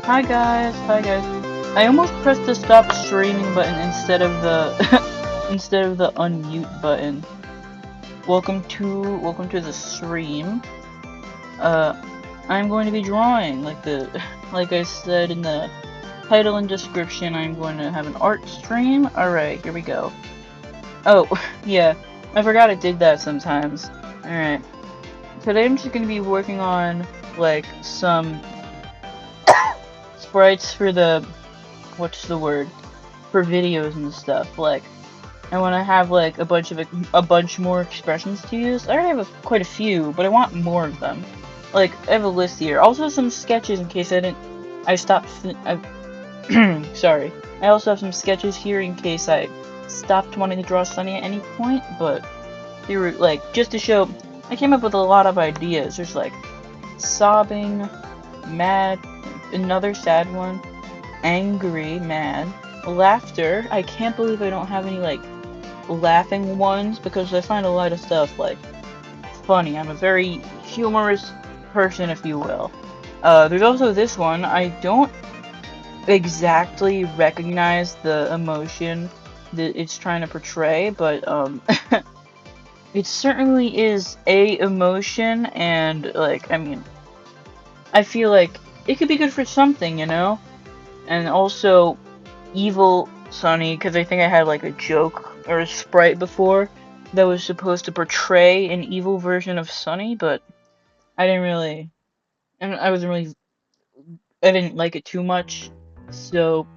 Hi guys, hi guys. I almost pressed the stop streaming button instead of the instead of the unmute button. Welcome to the stream. Uh I'm going to be drawing like I said in the title and description, I'm going to have an art stream. Alright, here we go. Oh, yeah. I forgot I did that sometimes. Alright. Today I'm just gonna be working on like some sprites for the what's the word? For videos and stuff. Like, I want to have like a bunch more expressions to use. I already have quite a few, but I want more of them. Like, I have a list here. Also, some sketches in case I stopped. Sorry. I also have some sketches here in case I stopped wanting to draw Sunny at any point. But they were like just to show. I came up with a lot of ideas. There's like sobbing, mad, another sad one, angry, mad, laughter. I can't believe I don't have any like laughing ones because I find a lot of stuff like funny. I'm a very humorous person, if you will. There's also this one. I don't exactly recognize the emotion that it's trying to portray, but it certainly is a emotion, and like, I mean, I feel like it could be good for something, you know? And also evil Sunny, because I think I had like a joke or a sprite before that was supposed to portray an evil version of Sunny, but I didn't really, and I didn't like it too much. So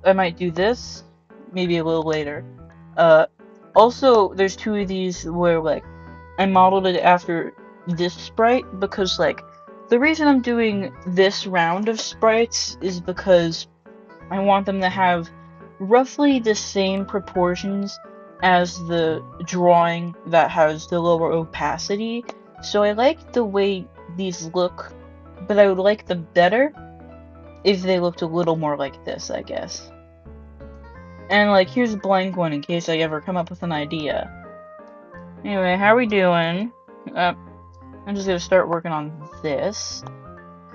I might do this maybe a little later. Uh, Also, there's two of these where like I modeled it after this sprite because like the reason I'm doing this round of sprites is because I want them to have roughly the same proportions as the drawing that has the lower opacity. So I like the way these look, but I would like them better if they looked a little more like this, I guess. And like, here's a blank one in case I ever come up with an idea. Anyway, how are we doing? I'm just gonna start working on this,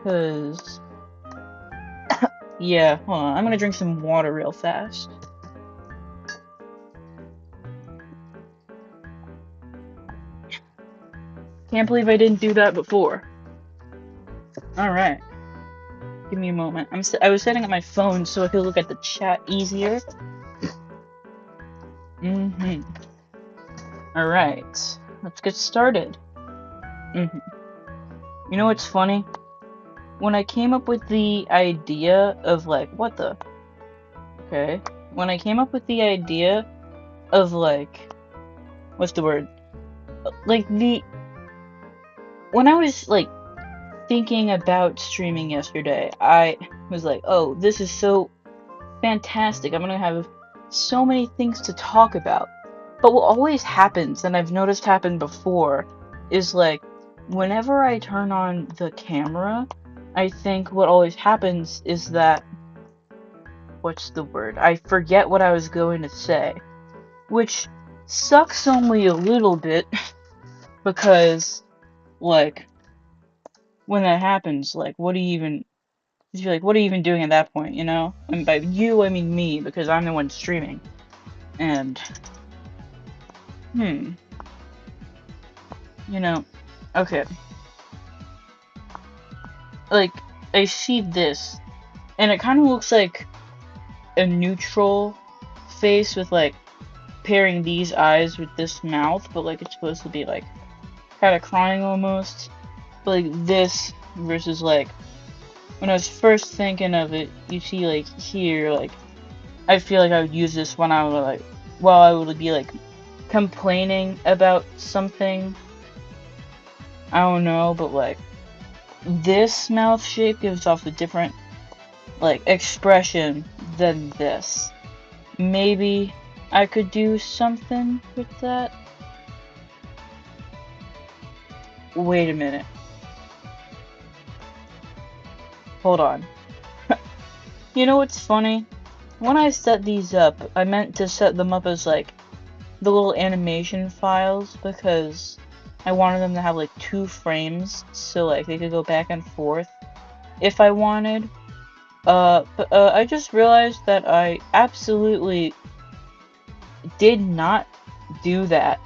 cause yeah, hold on, I'm gonna drink some water real fast. Can't believe I didn't do that before. Alright. Give me a moment. I was setting up my phone so I could look at the chat easier. Alright. Let's get started. You know what's funny? When I came up with the idea of like, what the? Okay. When I came up with the idea of like, what's the word? Like when I was like thinking about streaming yesterday, I was like, oh, this is so fantastic. I'm gonna have so many things to talk about. But what always happens, and I've noticed happened before, is like whenever I turn on the camera, I think what always happens is that, what's the word? I forget what I was going to say. Which sucks only a little bit because like when that happens, like what do you even you're like, what are you even doing at that point, you know? And by you, I mean me, because I'm the one streaming. And, you know, okay. Like, I see this, and it kind of looks like a neutral face with, like, pairing these eyes with this mouth, but, like, it's supposed to be, like, kind of crying almost. But, like, this versus, like, when I was first thinking of it, you see, like, here, like, I feel like I would use this when I would, like, while I would be, like, complaining about something. I don't know, but, like, this mouth shape gives off a different, like, expression than this. Maybe I could do something with that? Wait a minute. Hold on. You know what's funny? When I set these up, I meant to set them up as, like, the little animation files because I wanted them to have, like, 2 frames, so, like, they could go back and forth. if I wanted. But I just realized that I absolutely did not do that,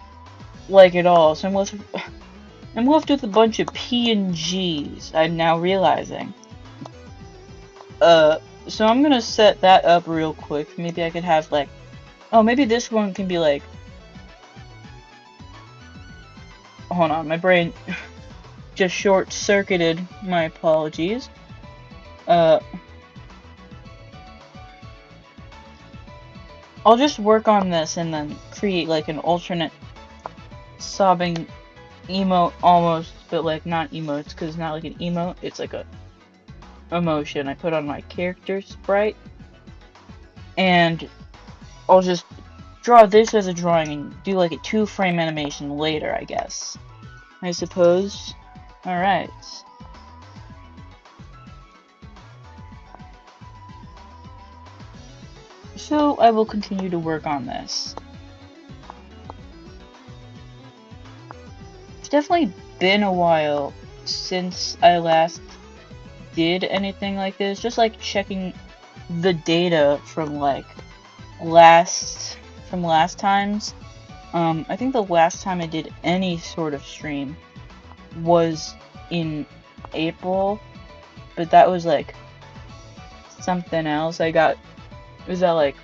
like, at all. So I'm left with a bunch of PNGs, I'm now realizing. So I'm gonna set that up real quick. Maybe I could have, like, oh, maybe this one can be, like, hold on, my brain just short-circuited, my apologies. I'll just work on this and then create, like, an alternate sobbing emote almost, but, like, not emotes, because it's not like an emote, it's like a emotion I put on my character sprite. And I'll just draw this as a drawing and do, like, a 2-frame animation later, I guess. I suppose. Alright. So I will continue to work on this. It's definitely been a while since I last did anything like this. Just like checking the data from like last times. I think the last time I did any sort of stream was in April, but that was like something else. Was that like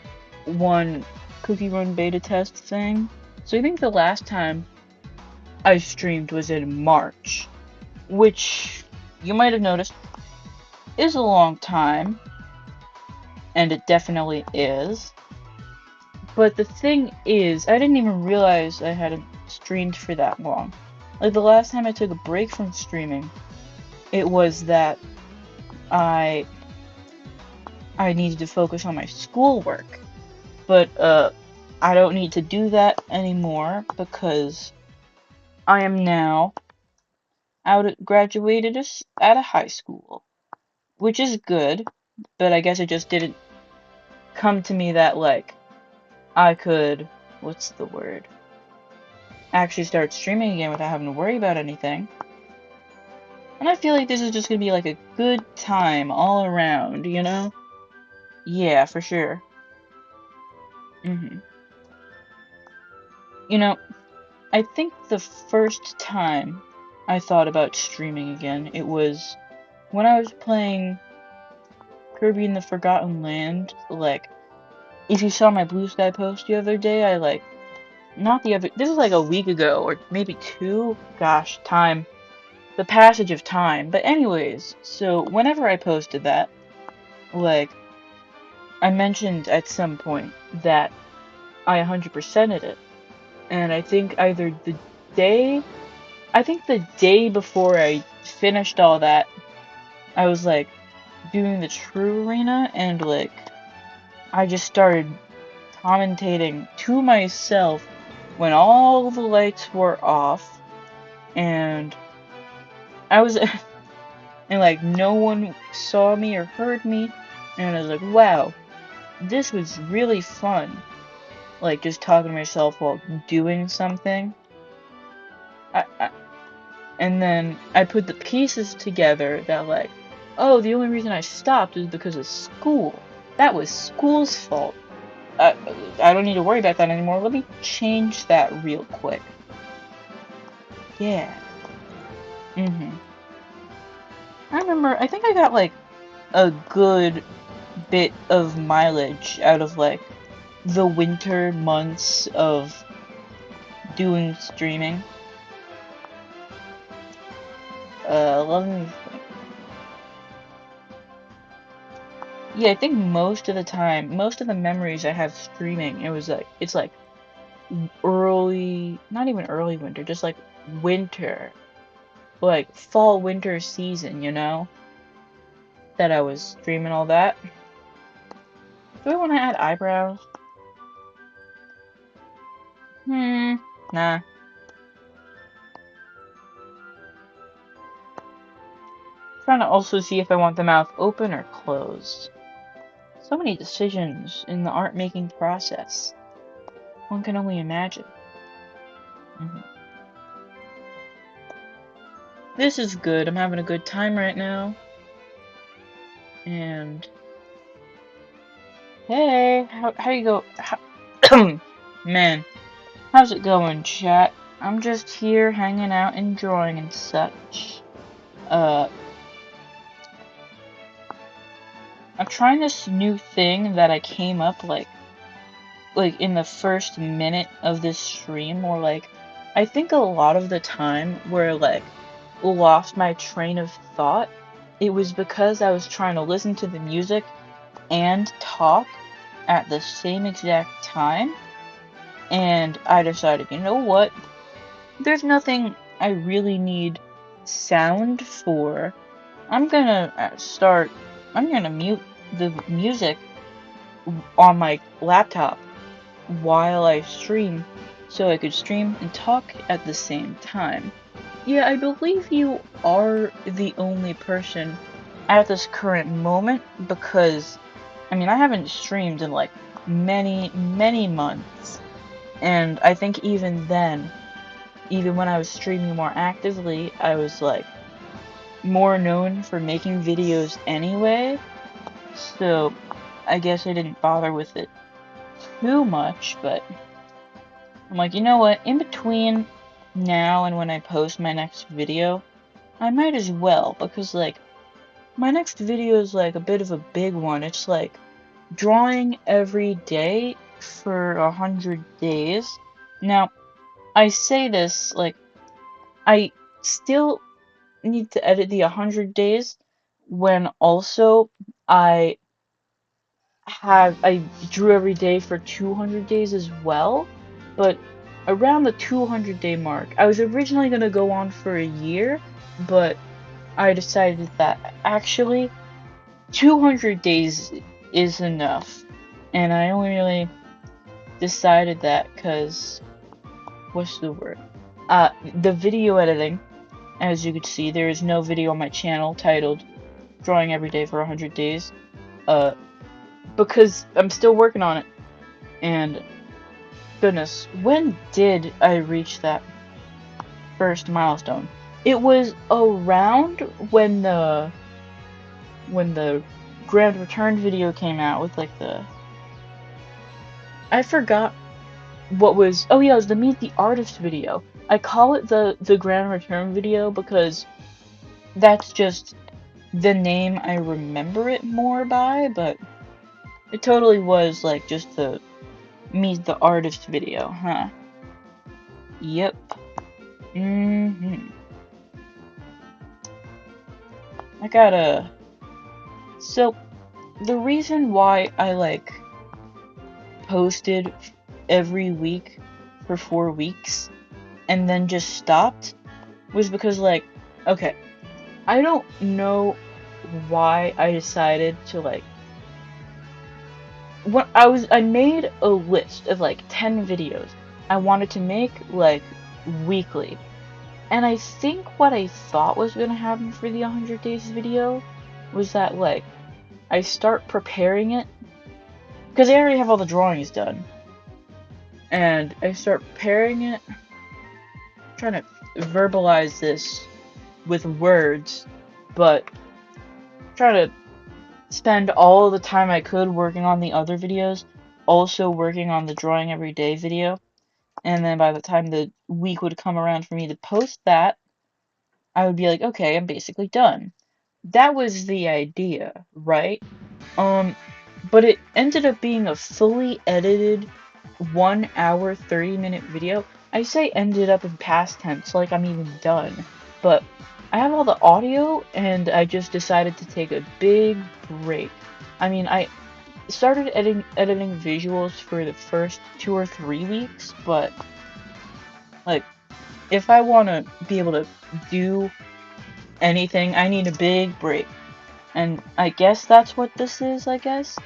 one Cookie Run beta test thing? So I think the last time I streamed was in March, which you might have noticed is a long time, and it definitely is. But the thing is, I didn't even realize I hadn't streamed for that long. Like, the last time I took a break from streaming, it was that I needed to focus on my schoolwork. But, I don't need to do that anymore because I am now graduated out of high school, which is good, but I guess it just didn't come to me that, like, I could, what's the word, actually start streaming again without having to worry about anything. And I feel like this is just gonna be like a good time all around, you know? Yeah, for sure. You know, I think the first time I thought about streaming again, it was when I was playing Kirby in the Forgotten Land. Like, if you saw my Blue Sky post the other day, this is like a week ago, or maybe 2, gosh, time. The passage of time. But anyways, so whenever I posted that, like, I mentioned at some point that I 100%ed it. And I think the day before I finished all that, I was, like, doing the true arena, and, like, I just started commentating to myself when all the lights were off, and I was, and, like, no one saw me or heard me, and I was like, wow, this was really fun. Like, just talking to myself while doing something. And then I put the pieces together that, like, oh, the only reason I stopped is because of school. That was school's fault. I don't need to worry about that anymore. Let me change that real quick. Yeah. I think I got, like, a good bit of mileage out of, like, the winter months of doing streaming. Let me think. Yeah, I think most of the memories I have streaming, it's like early, not even early winter, just like winter, like fall winter season, you know, that I was streaming all that. Do I want to add eyebrows? Nah. Trying to also see if I want the mouth open or closed. So many decisions in the art making process. One can only imagine. This is good. I'm having a good time right now. And hey, how you go? How man, how's it going, chat? I'm just here hanging out and drawing and such. I'm trying this new thing that I came up like in the first minute of this stream, or like I think a lot of the time where like lost my train of thought, it was because I was trying to listen to the music and talk at the same exact time, and I decided, you know what? There's nothing I really need sound for. I'm gonna I'm gonna mute the music on my laptop while I stream, so I could stream and talk at the same time. Yeah, I believe you are the only person at this current moment, because, I mean, I haven't streamed in like many, many months, and I think even then, even when I was streaming more actively, I was like more known for making videos anyway, so I guess I didn't bother with it too much, but I'm like, you know what, in between now and when I post my next video, I might as well, because like, my next video is like a bit of a big one. It's like drawing every day for 100 days. Now, I say this, like, I still need to edit the 100 days when also I I drew every day for 200 days as well, but around the 200 day mark. I was originally going to go on for a year, but I decided that actually 200 days is enough. And I only really decided that because, what's the word? The video editing, as you could see, there is no video on my channel titled Drawing Every Day for 100 Days. Because I'm still working on it. And, goodness, when did I reach that first milestone? It was around when the Grand Return video came out with like I forgot what was, oh yeah, it was the Meet the Artist video. I call it the Grand Return video because that's just the name I remember it more by, but it totally was like just the Meet the Artist video, huh? Yep. I gotta... So, the reason why I like posted every week for 4 weeks and then just stopped was because, like, okay, I don't know why I decided to, like, I made a list of like 10 videos I wanted to make like weekly, and I think what I thought was gonna happen for the 100 days video was that like I start preparing it, because I already have all the drawings done, and I start preparing it, trying to verbalize this with words, but trying to spend all the time I could working on the other videos, also working on the drawing every day video, and then by the time the week would come around for me to post that, I would be like, okay, I'm basically done. That was the idea, right? But it ended up being a fully edited 1 hour, 30-minute video. I say ended up in past tense, like I'm even done. But I have all the audio, and I just decided to take a big break. I mean, I started editing visuals for the first 2 or 3 weeks, but, like, if I want to be able to do anything, I need a big break. And I guess that's what this is, I guess?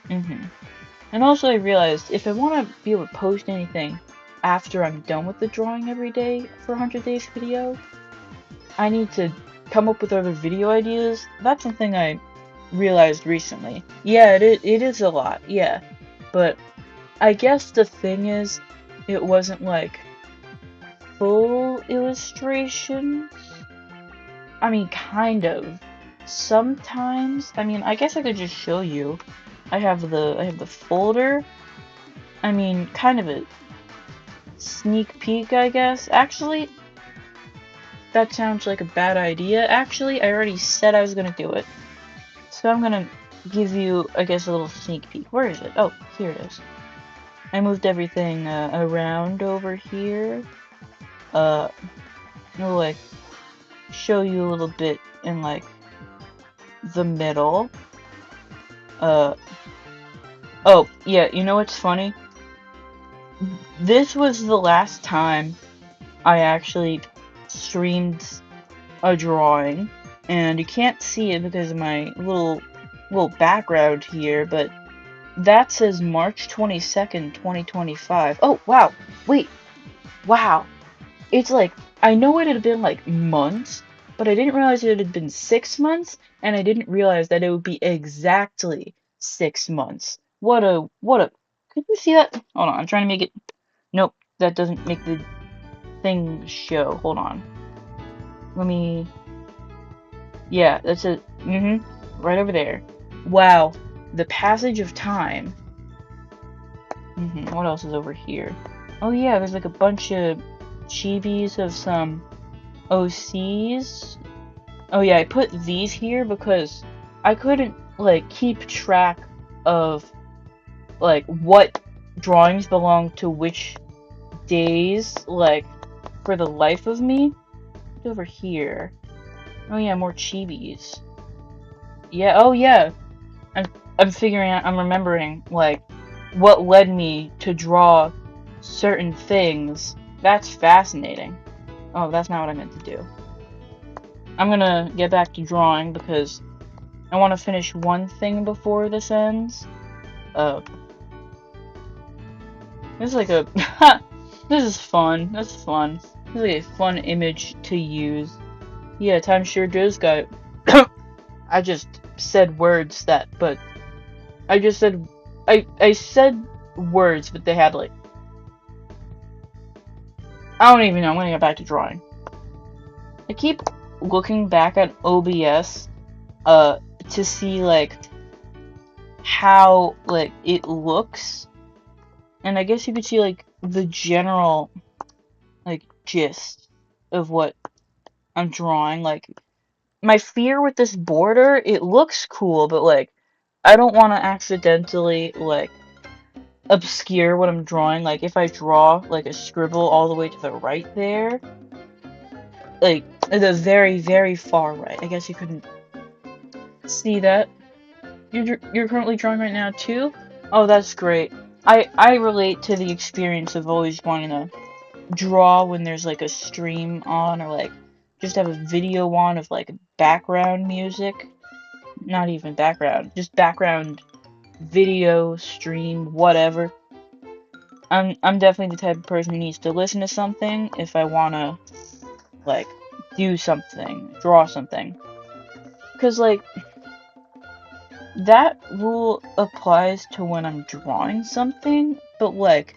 And also I realized, if I want to be able to post anything after I'm done with the drawing every day for 100 days video, I need to come up with other video ideas. That's something I realized recently. Yeah, it is a lot, yeah. But I guess the thing is, it wasn't like full illustrations. I mean, kind of. sometimes, I mean, I guess I could just show you. I have the folder. I mean, kind of a sneak peek, I guess. Actually, that sounds like a bad idea. Actually, I already said I was gonna do it. So I'm gonna give you, I guess, a little sneak peek. Where is it? Oh, here it is. I moved everything around over here. I'll like show you a little bit in like the middle. Oh, yeah, you know what's funny? This was the last time I actually streamed a drawing, and you can't see it because of my little background here, but that says March 22nd, 2025. Oh, wow. Wait. Wow. It's like, I know it had been like months, but I didn't realize it had been 6 months, and I didn't realize that it would be exactly 6 months. Could you see that? Hold on, I'm trying to make it. Nope, that doesn't make the thing show. Hold on. Let me. Yeah, that's it. Right over there. Wow, the passage of time. What else is over here? Oh yeah, there's like a bunch of chibis of some OCs. Oh yeah, I put these here because I couldn't like keep track of like what drawings belong to which days, like for the life of me. What's over here? Oh yeah, more chibis. Yeah, oh yeah. I'm figuring out, I'm remembering like what led me to draw certain things. That's fascinating. Oh, that's not what I meant to do. I'm gonna get back to drawing because I want to finish one thing before this ends. This is like a this is fun. That's fun. This is like a fun image to use. Yeah, time sure does go. I just said words but I just said I said words, but they had like I don't even know. I'm gonna get back to drawing. I keep looking back at OBS to see like how like it looks, and I guess you could see like the general like gist of what I'm drawing. Like my fear with this border, it looks cool, but like I don't want to accidentally like obscure what I'm drawing. Like if I draw like a scribble all the way to the right there, like the very very far right. I guess you couldn't see that. You're currently drawing right now too? Oh, that's great. I relate to the experience of always wanting to draw when there's like a stream on, or like just have a video on of like background music. Not even background, just background video, stream, whatever. I'm definitely the type of person who needs to listen to something if I wanna like do something, draw something. Cause like that rule applies to when I'm drawing something, but like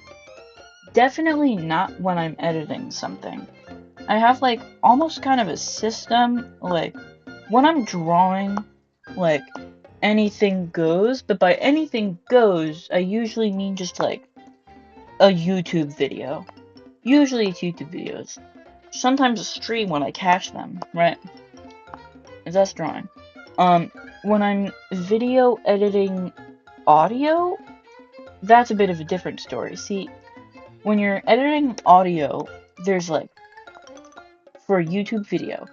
definitely not when I'm editing something. I have like almost kind of a system, like when I'm drawing, like anything goes, but by anything goes, I usually mean just like a YouTube video. Usually it's YouTube videos. Sometimes a stream when I cache them, right? That's drawing. When I'm video editing audio, that's a bit of a different story. See, when you're editing audio, there's like, for a YouTube video,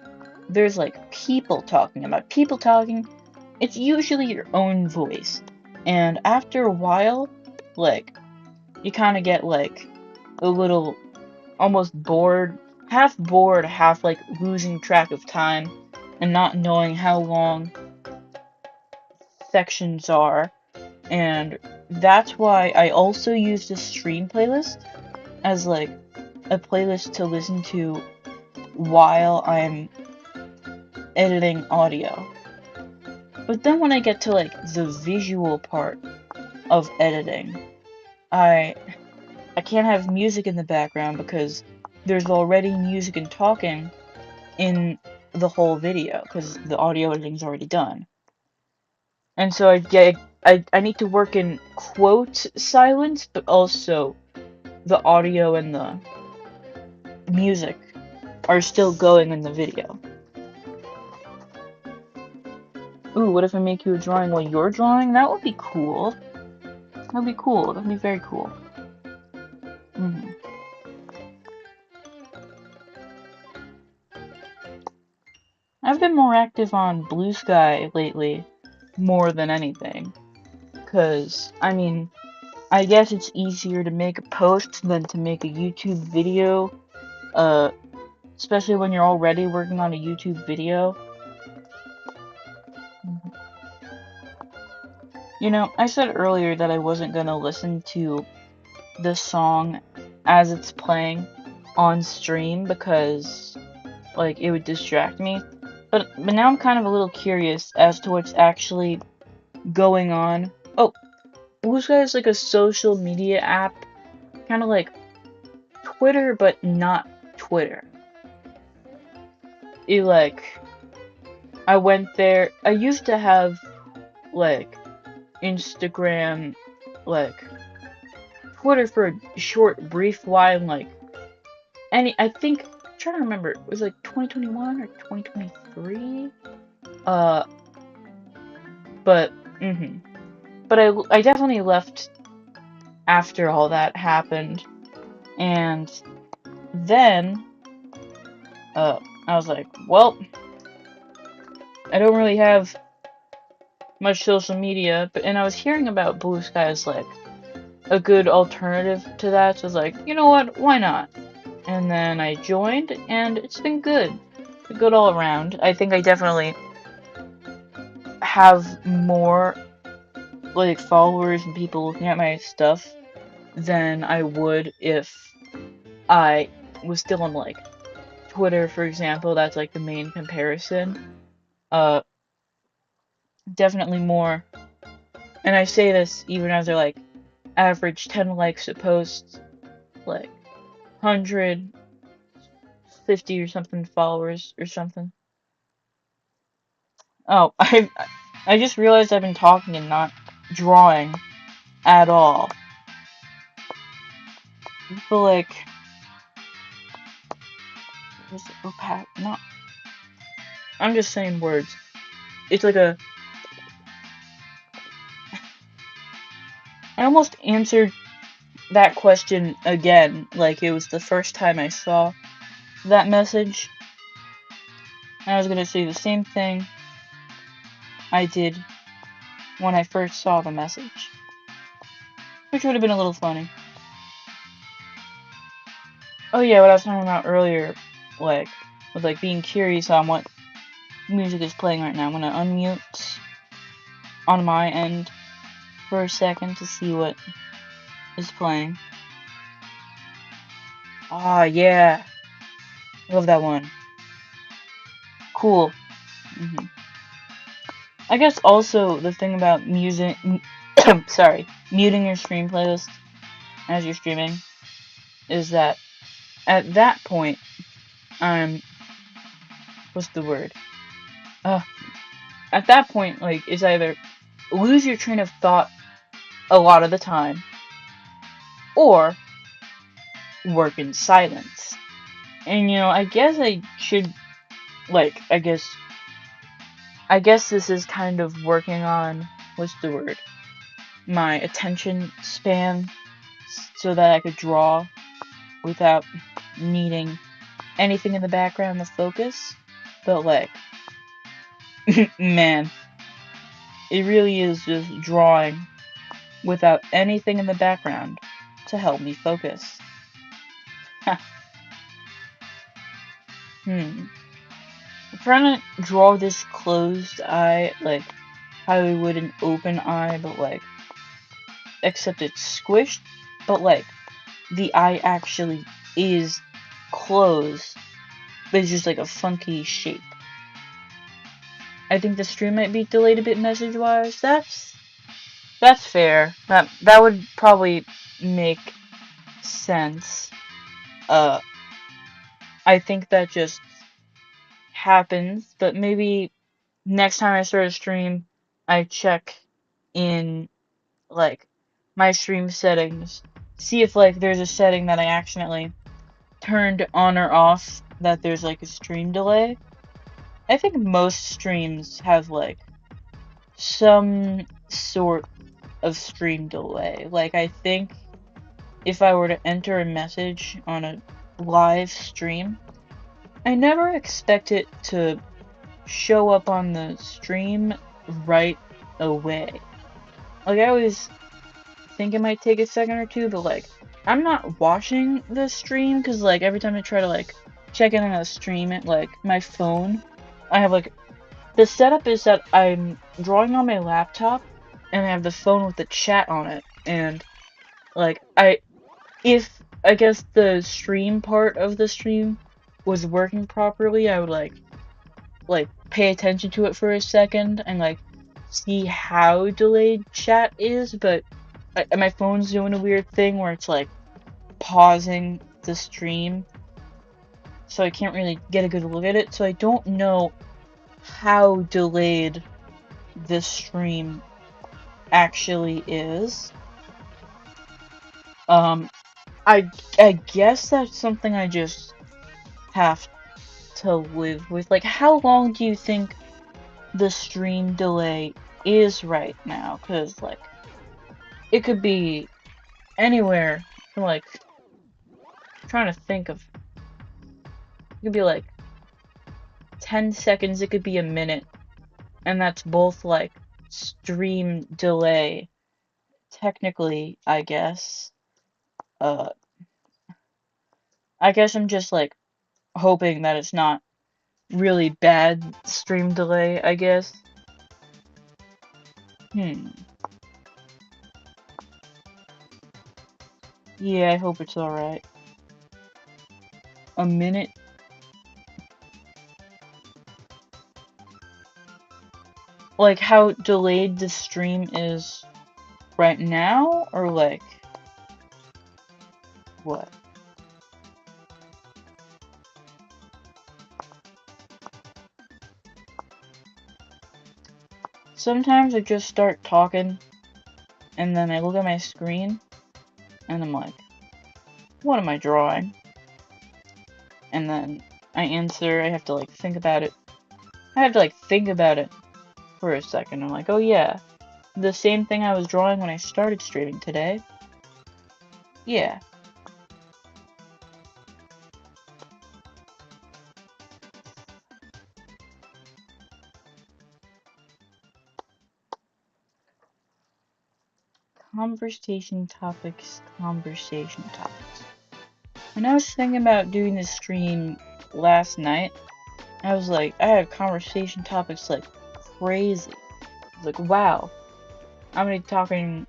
there's like people talking about people talking. It's usually your own voice. And after a while, like, you kind of get like a little almost bored, half like losing track of time and not knowing how long sections are. And that's why I also use the stream playlist as like a playlist to listen to while I'm editing audio. But then when I get to like the visual part of editing, I can't have music in the background because there's already music and talking in the whole video because the audio editing's already done. And so I need to work in quote silence, but also the audio and the music are still going in the video. Ooh, what if I make you a drawing while you're drawing? That would be cool. That'd be cool. That'd be very cool. I've been more active on BLUESKY lately, more than anything. Because, I mean, I guess it's easier to make a post than to make a YouTube video. Especially when you're already working on a YouTube video. You know, I said earlier that I wasn't gonna listen to the song as it's playing on stream because, like, it would distract me. But now I'm kind of a little curious as to what's actually going on. Oh, BLUESKY is like a social media app, kind of like Twitter, but not Twitter. I went there. I used to have, like, Instagram, like, Twitter for a short, brief while, like, I think, I'm trying to remember, it was like 2021 or 2023? But I definitely left after all that happened, and then, I was like, well, I don't really have much social media, and I was hearing about BLUESKY as, like, a good alternative to that, so I was like, you know what, why not? And then I joined, and it's been good. Good all around. I think I definitely have more, like, followers and people looking at my stuff than I would if I was still on, like, Twitter, for example. That's, like, the main comparison. Definitely more. And I say this even as they're, like, average 10 likes a post, like, 150 or something followers or something. Oh, I just realized I've been talking and not drawing at all. But, like, not. I'm just saying words. It's like a. I almost answered that question again, like it was the first time I saw that message. And I was gonna say the same thing I did when I first saw the message, which would have been a little funny. Oh yeah, what I was talking about earlier, like, was like being curious on what music is playing right now. I'm gonna unmute on my end for a second to see what is playing. Ah, yeah. Love that one. Cool. I guess also the thing about music, sorry, muting your stream playlist as you're streaming is that at that point, what's the word? At that point, like, it's either lose your train of thought a lot of the time, or work in silence. And, you know, I guess I should, like, I guess this is kind of working on, what's the word? My attention span, so that I could draw without needing anything in the background to focus. But, like, man, it really is just drawing without anything in the background to help me focus. I'm trying to draw this closed eye, like how we would an open eye, but, like, except it's squished, but, like, the eye actually is closed, but it's just like a funky shape. I think the stream might be delayed a bit message-wise. That's fair. That would probably make sense. I think that just happens, but maybe next time I start a stream, I check in, like, my stream settings, see if, like, there's a setting that I accidentally turned on or off, that there's, like, a stream delay. I think most streams have, like, some sort of stream delay. Like, I think if I were to enter a message on a live stream, I never expect it to show up on the stream right away. Like, I always think it might take a second or two, but, like, I'm not watching the stream, because, like, every time I try to, like, check in on a stream at, like, my phone, I have, like, the setup is that I'm drawing on my laptop, and I have the phone with the chat on it, and, like, if, I guess, the stream part of the stream was working properly, I would, like, pay attention to it for a second, and, like, see how delayed chat is, but my phone's doing a weird thing where it's, like, pausing the stream, so I can't really get a good look at it, so I don't know how delayed this stream actually is. I guess that's something I just have to live with. Like, how long do you think the stream delay is right now? Because, like, it could be anywhere from, like, I'm trying to think of, it could be, like, 10 seconds, it could be a minute, and that's both, like, stream delay, technically, I guess. I guess I'm just, like, hoping that it's not really bad stream delay, I guess. Yeah, I hope it's alright. A minute? Like, how delayed the stream is right now? Or, like, what? Sometimes I just start talking, and then I look at my screen, and I'm like, what am I drawing? And then I answer, I have to, like, think about it. I have to, like, think about it for a second. I'm like, oh yeah, the same thing I was drawing when I started streaming today. Yeah. Conversation topics. When I was thinking about doing this stream last night, I was like, I had conversation topics like crazy. I was like, wow, I'm gonna be talking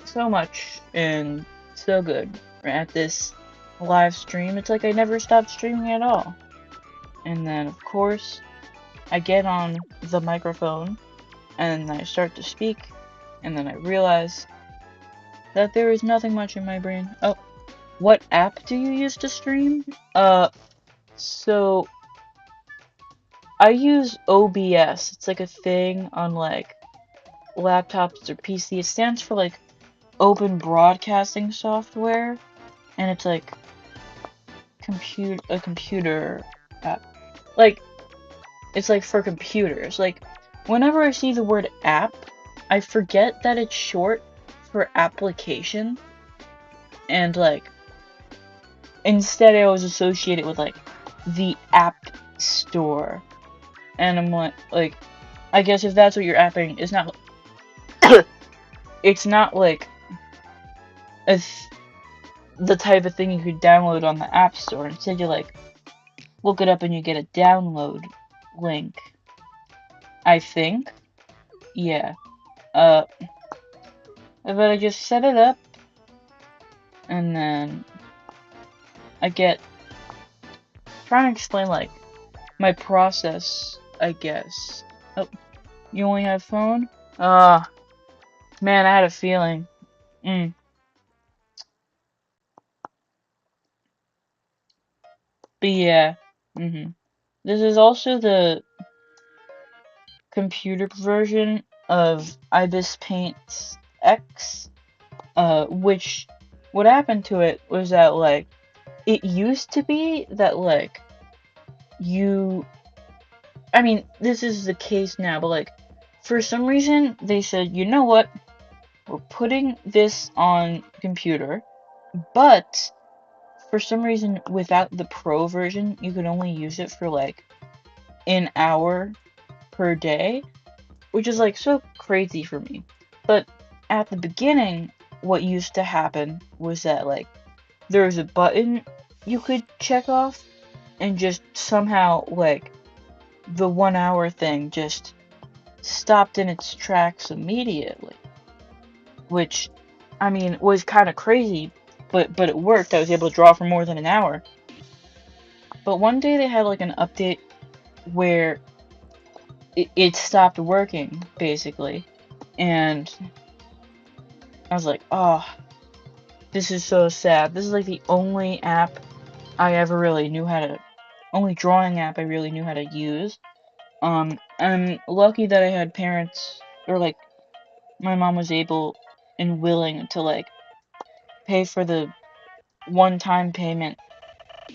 so much and so good at this live stream. It's like I never stopped streaming at all. And then, of course, I get on the microphone and I start to speak, and then I realize that there is nothing much in my brain. Oh, what app do you use to stream? So I use OBS. It's like a thing on, like, laptops or PC. It stands for, like, Open Broadcasting Software, and it's like a computer app. Like, it's like for computers. Like, whenever I see the word app, I forget that it's short for application, and, like, instead I always associate it with, like, the App Store. And I'm like, I guess if that's what you're apping, it's not, it's not, like, the type of thing you could download on the App Store. Instead, you, like, look it up and you get a download link. I think. Yeah. But I just set it up, and then I get, trying to explain, like, my process, I guess. Oh, you only have phone? Man, I had a feeling. But yeah. This is also the computer version of Ibis Paint X, which what happened to it was that, like, it used to be that, like, I mean, this is the case now, but, like, for some reason, they said, you know what, we're putting this on computer, but for some reason, without the pro version, you could only use it for, like, an hour per day, which is, like, so crazy for me. But at the beginning, what used to happen was that, like, there was a button you could check off, and just somehow, like, the 1 hour thing just stopped in its tracks immediately. Which, I mean, was kind of crazy, but it worked. I was able to draw for more than an hour. But one day they had, like, an update where it stopped working, basically. And I was like, oh, this is so sad. This is, like, the only app I ever really knew how to, only drawing app I really knew how to use. I'm lucky that I had parents, or, like, my mom was able and willing to, like, pay for the one-time payment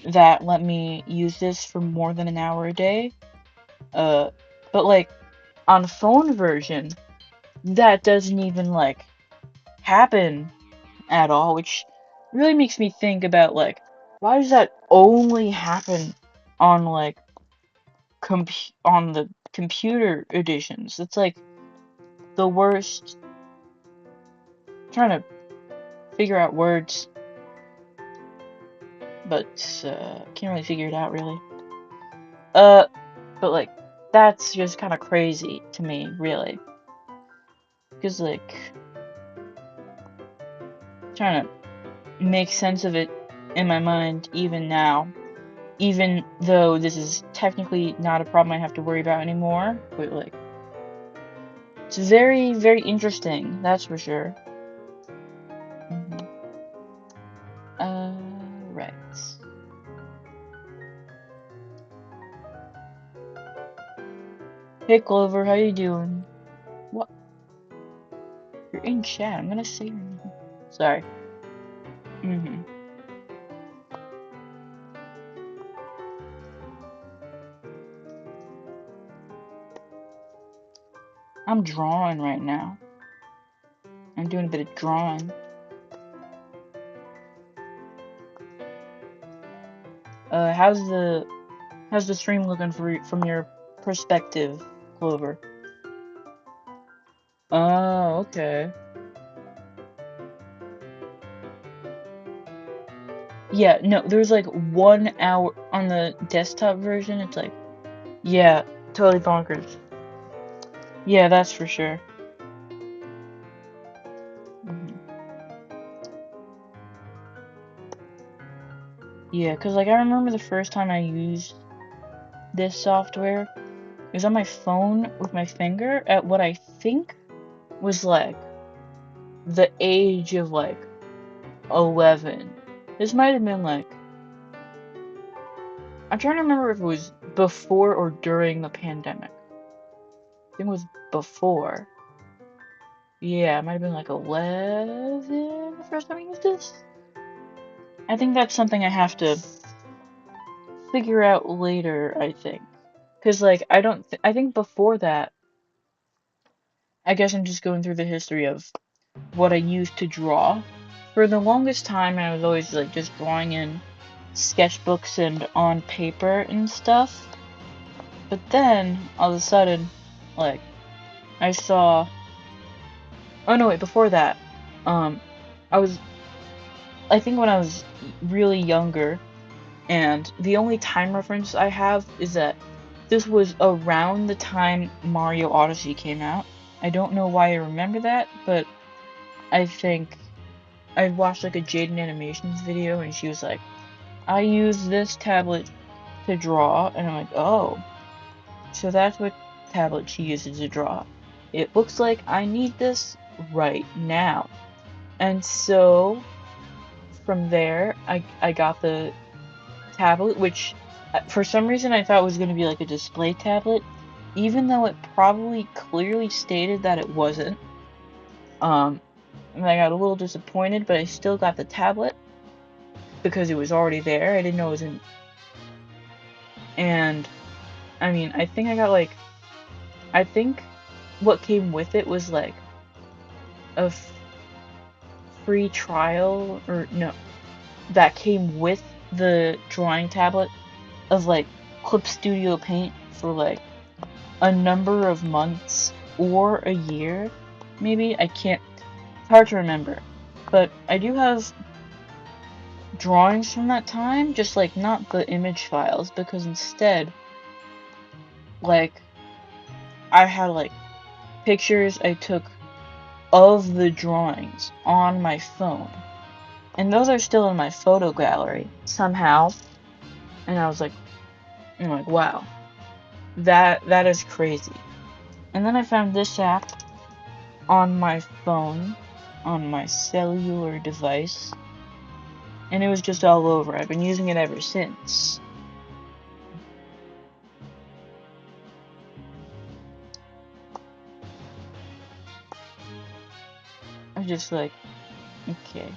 that let me use this for more than an hour a day. But, like, on the phone version, that doesn't even, like, happen at all, which really makes me think about, like, why does that only happen on, like, on the computer editions? It's, like, the worst. I'm trying to figure out words, but can't really figure it out, really. But, like, that's just kind of crazy to me, really. Because, like, trying to make sense of it in my mind even now. Even though this is technically not a problem I have to worry about anymore. But, like, it's very, very interesting, that's for sure. Right. Hey, Clover, how you doing? What? You're in chat. I'm gonna say your name. Sorry. I'm drawing right now. I'm doing a bit of drawing. How's the stream looking from your perspective, Clover? Oh, okay. Yeah, no, there's like 1 hour on the desktop version. It's like, yeah, totally bonkers. Yeah, that's for sure. Yeah, because, like, I remember the first time I used this software, it was on my phone with my finger at what I think was, like, the age of, like, 11. This might have been, like, I'm trying to remember if it was before or during the pandemic. I think it was before. Yeah, it might have been, like, 11 the first time I used this. I think that's something I have to figure out later, I think. Because, like, I think before that, I guess I'm just going through the history of what I used to draw. For the longest time, I was always, like, just drawing in sketchbooks and on paper and stuff. But then, all of a sudden, like, I saw... Oh, no, wait, before that, I think when I was really younger, and the only time reference I have is that this was around the time Mario Odyssey came out. I don't know why I remember that, but I think I watched, like, a Jaden Animations video, and she was like, I use this tablet to draw, and I'm like, oh, so that's what tablet she uses to draw. It looks like I need this right now. And so, from there, I got the tablet, which For some reason, I thought it was going to be like a display tablet, even though it probably clearly stated that it wasn't. And I got a little disappointed, but I still got the tablet because it was already there. I didn't know it was in. And I mean, I think I got like. I think what came with it was like a free trial, or no, that came with the drawing tablet of like Clip Studio Paint for like a number of months or a year, maybe. I can't. It's hard to remember, but I do have drawings from that time, just like not the image files, because instead, like, I had like pictures I took of the drawings on my phone, and those are still in my photo gallery somehow. And I'm like, wow, that is crazy. And then I found this app on my phone, on my cellular device, and it was just all over. I've been using it ever since. I'm just like, okay.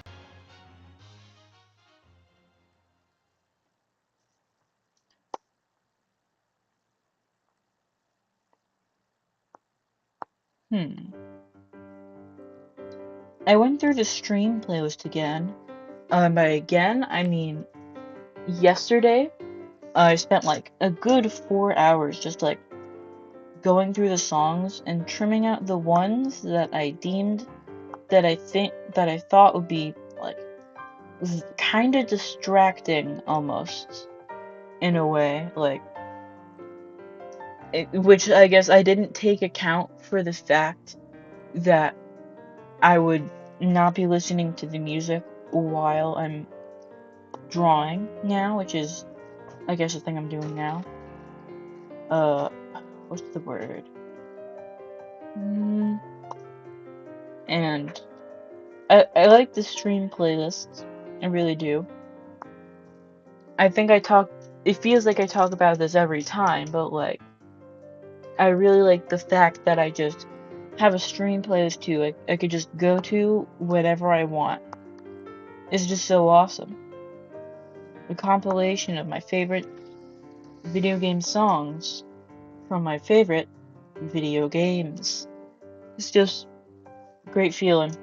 I went through the stream playlist again. By again, I mean yesterday. I spent like a good 4 hours just like going through the songs and trimming out the ones that I deemed that I thought would be like kind of distracting almost in a way, like which I guess I didn't take account for the fact that I would not be listening to the music while I'm drawing now, which is I guess the thing I'm doing now. What's the word? And I like the stream playlists. I really do. I think it feels like I talk about this every time, but like, I really like the fact that I just have a stream playlist too. I could just go to whatever I want. It's just so awesome. A compilation of my favorite video game songs from my favorite video games. It's just a great feeling.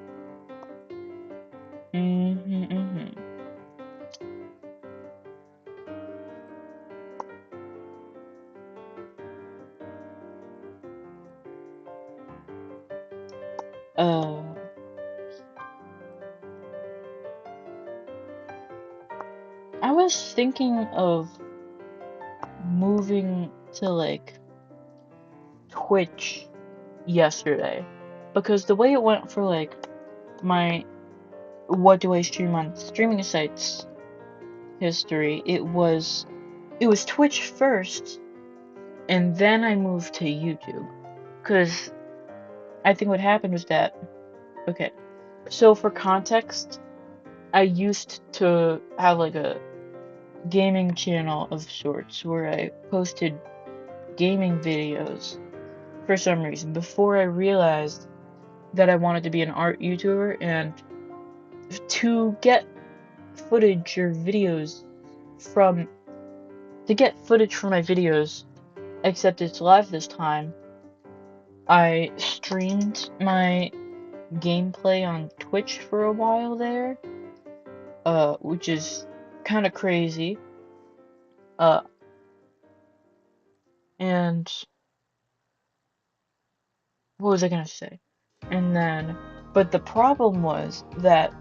I was thinking of moving to like Twitch yesterday because the way it went for like my what do I stream on streaming sites history, it was Twitch first and then I moved to YouTube because I think what happened was that, okay, so for context, I used to have like a gaming channel of sorts where I posted gaming videos for some reason before I realized that I wanted to be an art YouTuber, and to get footage or videos from my videos, except it's live this time, I streamed my gameplay on Twitch for a while there, which is kind of crazy, and what was I gonna say? And then, but the problem was that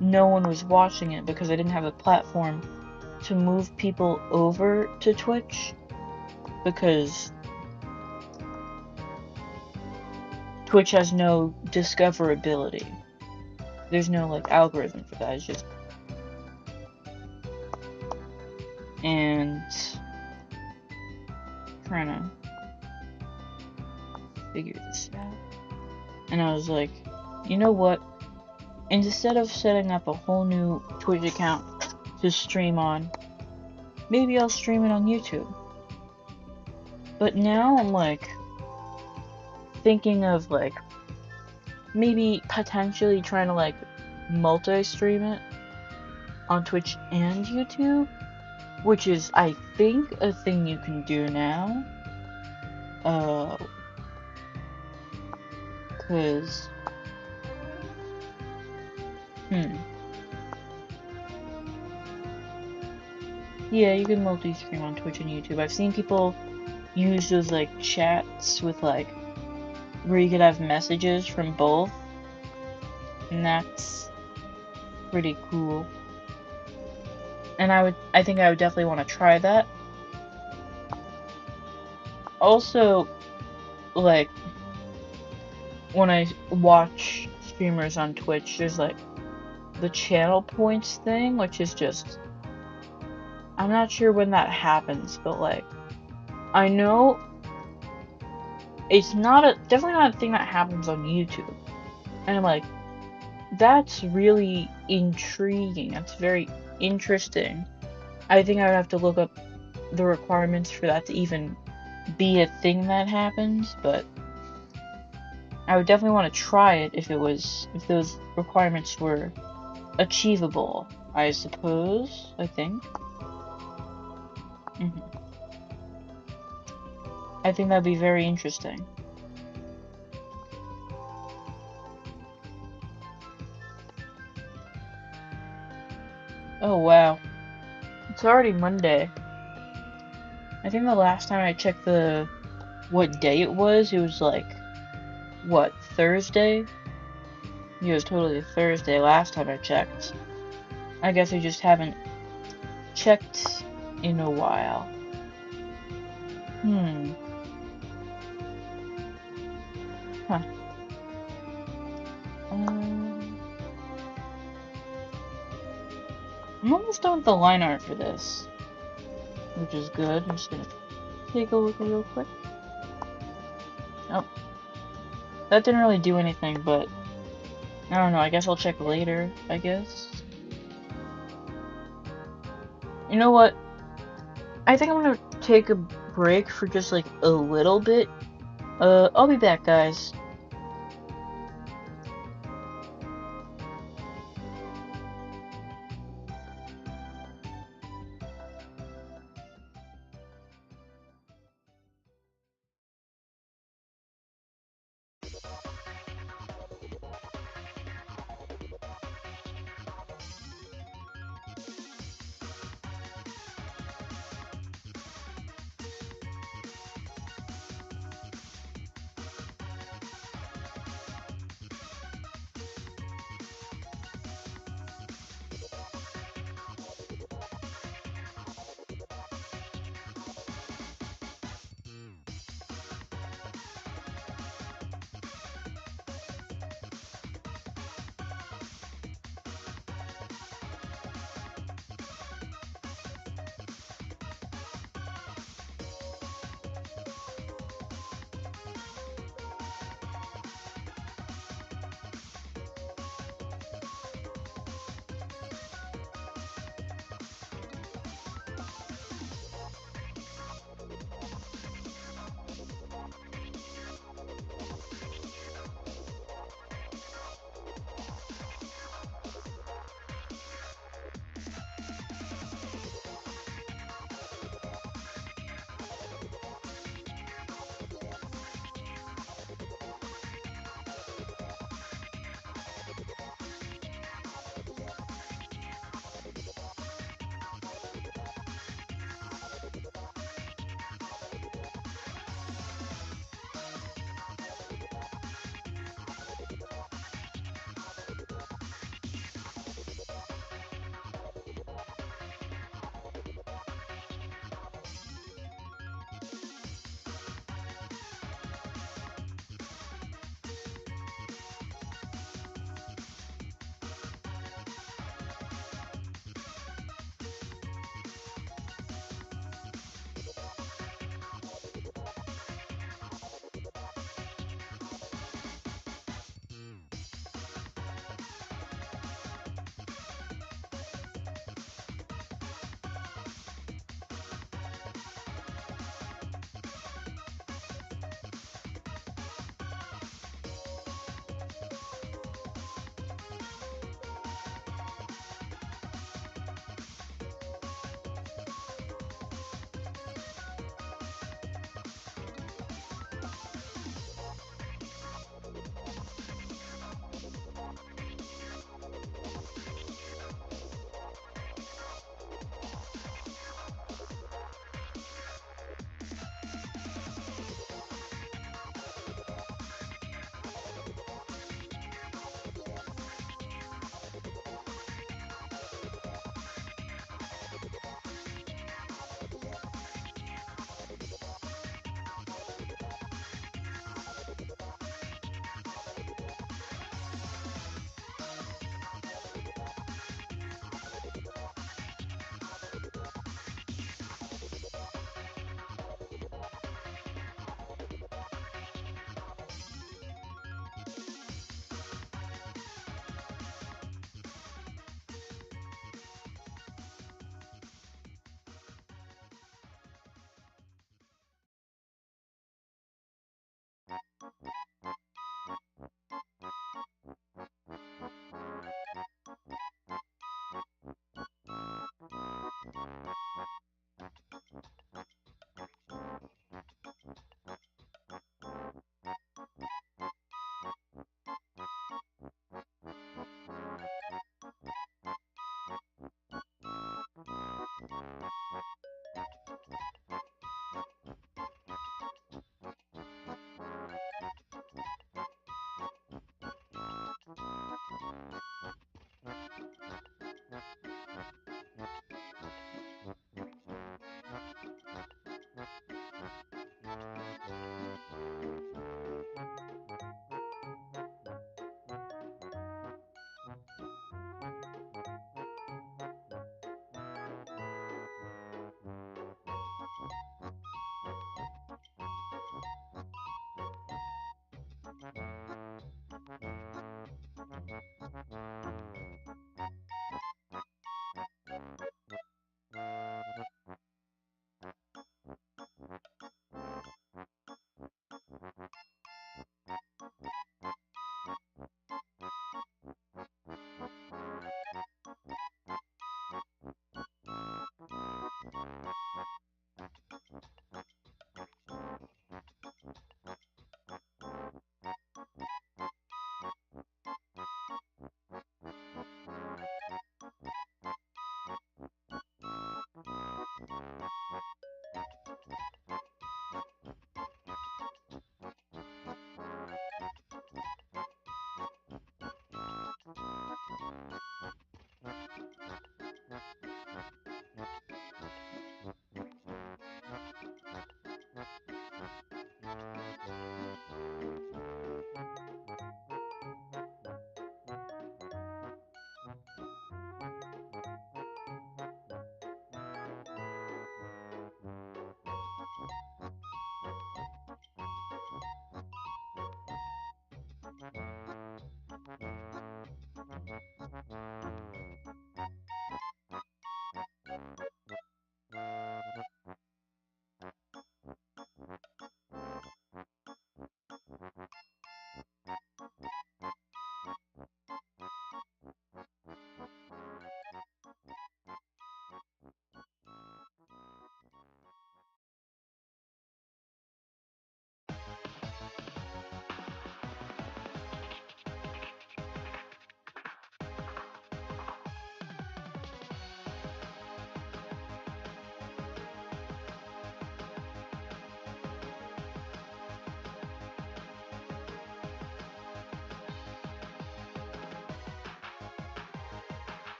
no one was watching it because I didn't have a platform to move people over to Twitch, because Twitch has no discoverability. There's no like algorithm for that. It's just, and trying to figure this out. And I was like, you know what? Instead of setting up a whole new Twitch account to stream on, maybe I'll stream it on YouTube. But now I'm like thinking of like maybe potentially trying to like multi-stream it on Twitch and YouTube, which is I think a thing you can do now. Cause yeah, you can multi-stream on Twitch and YouTube. I've seen people use those like chats with like where you could have messages from both, and that's pretty cool. And I think I would definitely want to try that. Also, like when I watch streamers on Twitch, there's like the channel points thing, which is just, I'm not sure when that happens, but like I know it's definitely not a thing that happens on YouTube. And I'm like, that's really intriguing. That's very interesting. I think I would have to look up the requirements for that to even be a thing that happens, but I would definitely want to try it if those requirements were achievable, I suppose, I think. I think that'd be very interesting. Oh wow. It's already Monday. I think the last time I checked what day it was like, what, Thursday? Yeah, it was totally Thursday last time I checked. I guess I just haven't checked in a while. Huh. I'm almost done with the line art for this, which is good. I'm just gonna take a look real quick. Oh, that didn't really do anything, but I don't know. I guess I'll check later, I guess. You know what? I think I'm gonna take a break for just like a little bit. I'll be back, guys.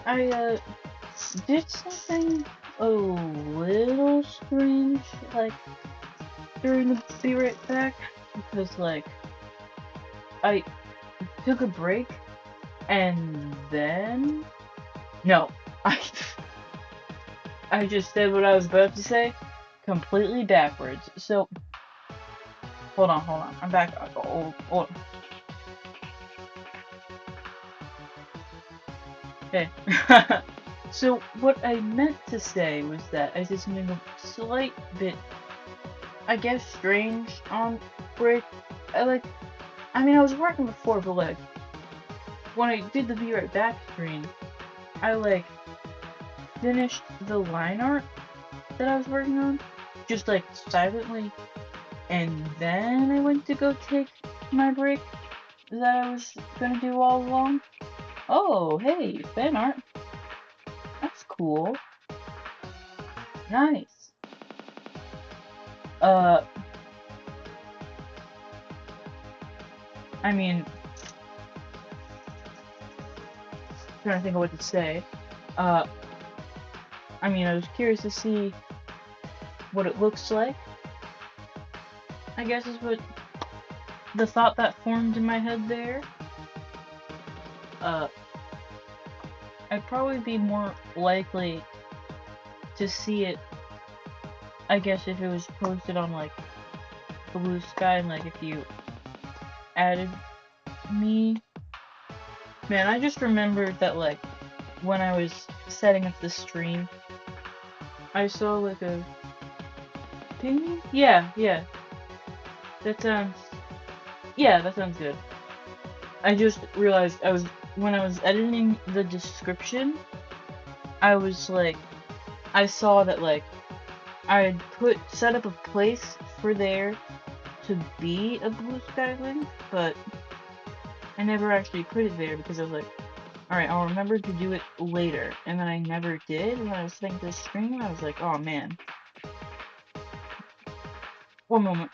I did something a little strange, like, during the Be Right Back, because, like, I took a break, and then... No, I, I just said what I was about to say, completely backwards. So, hold on, I'm back. Oh, okay. So, what I meant to say was that I did something a slight bit, I guess, strange on break. I was working before, but, like, when I did the Be Right Back screen, I, like, finished the line art that I was working on, just, like, silently, and then I went to go take my break that I was gonna do all along. Oh, hey, fan art. That's cool. Nice. Uh, I mean, trying to think of what to say. Uh, I was curious to see what it looks like. I guess is what the thought that formed in my head there. Uh, I'd probably be more likely to see it, I guess, if it was posted on, like, Blue Sky, and, like, if you added me. Man, I just remembered that, like, when I was setting up the stream, I saw, like, a ping? Yeah. That sounds... Yeah, that sounds good. I just realized when I was editing the description, I was like, I saw that like, I had set up a place for there to be a blue sky link, but I never actually put it there because I was like, alright, I'll remember to do it later. And then I never did, and when I was setting the stream, I was like, oh man. One moment.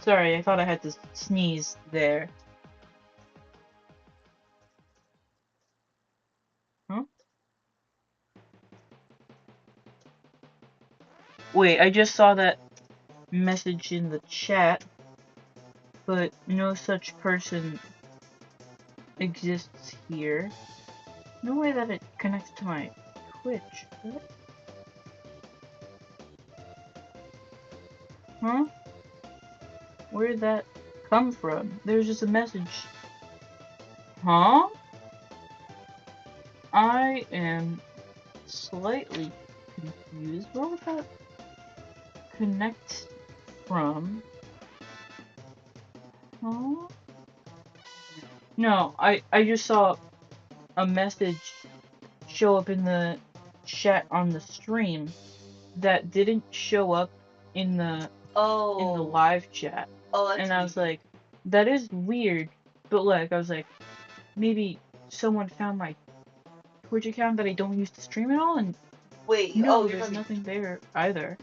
Sorry, I thought I had to sneeze there. Huh? Wait, I just saw that message in the chat, but no such person exists here. No way that it connects to my Twitch. What? Huh? Where did that come from? There's just a message. Huh? I am slightly confused. Where would that connect from? Huh? No, I just saw a message show up in the chat on the stream that didn't show up in the live chat. Oh, that's and I was like, that is weird. But like, I was like, maybe someone found my Twitch account that I don't use to stream at all, and wait. no, there's nothing there either.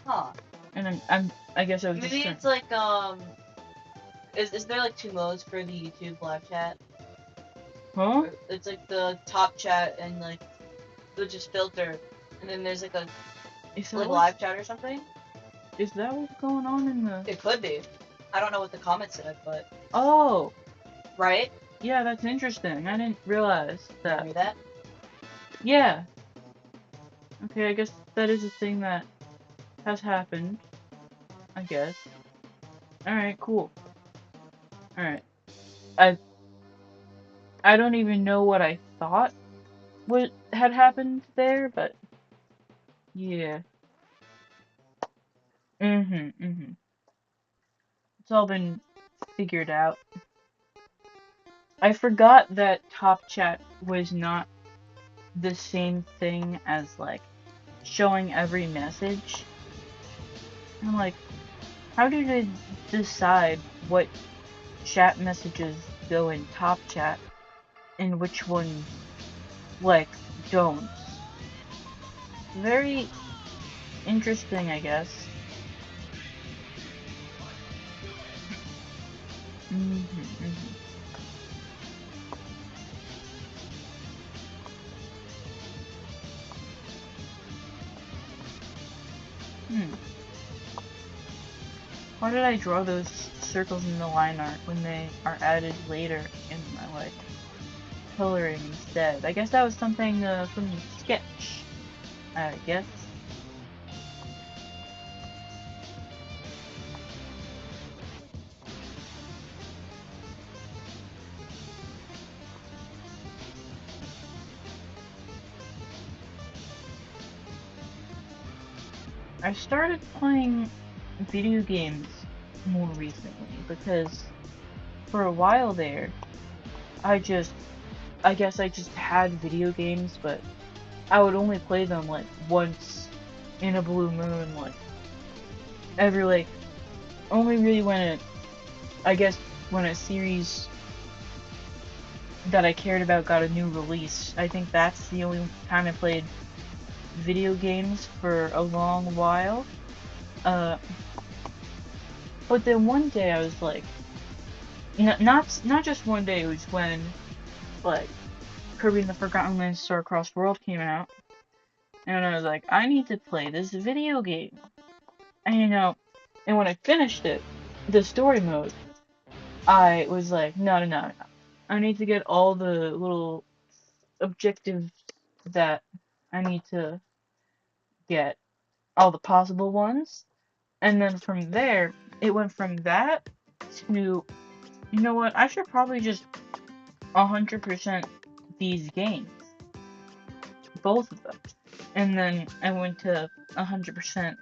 Huh. And I guess I was Maybe just it's like is there like 2 modes for the YouTube live chat? huh? It's like the top chat and like the just filter, and then there's like a live chat or something. Is that what's going on in the? It could be. I don't know what the comment said, but Oh, right? yeah, that's interesting. I didn't realize that. Read that? Yeah. Okay, I guess that is a thing that has happened. I guess. Alright, cool. Alright. I don't even know what I thought had happened there, but yeah. Mm-hmm. It's all been figured out. I forgot that Top Chat was not the same thing as, like, showing every message. I'm like, how do they decide what chat messages go in Top Chat and which ones, like, don't? Very interesting, I guess. Why did I draw those circles in the line art when they are added later in my, like, coloring instead? I guess that was something from the sketch, I guess. I started playing video games more recently because for a while there, I guess I just had video games, but I would only play them like once in a blue moon, like every like only really when when a series that I cared about got a new release. I think that's the only time I played video games for a long while. But then one day I was like, not just one day, it was when, like, Kirby and the Forgotten Land Star-Crossed World came out, and I was like, I need to play this video game. And and when I finished it, the story mode, I was like, no. I need to get all the little objectives that I need to get, all the possible ones. And then from there, it went from that to, you know what, I should probably just 100% these games. both of them. And then I went to 100%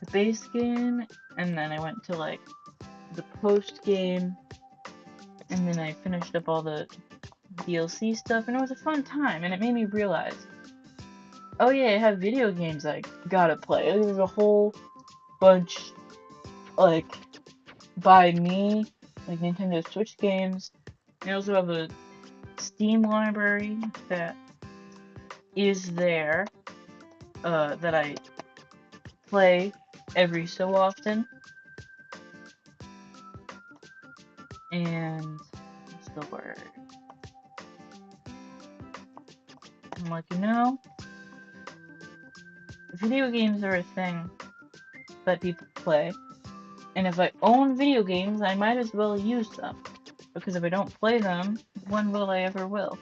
the base game, and then I went to like the post game, and then I finished up all the DLC stuff, and it was a fun time, and it made me realize, oh yeah, I have video games I gotta play. There's a whole bunch, like, by me, like Nintendo Switch games. I also have a Steam library that is there, that I play every so often. And what's the word? I'm like, video games are a thing that people play. And if I own video games, I might as well use them. Because if I don't play them, when will I ever will?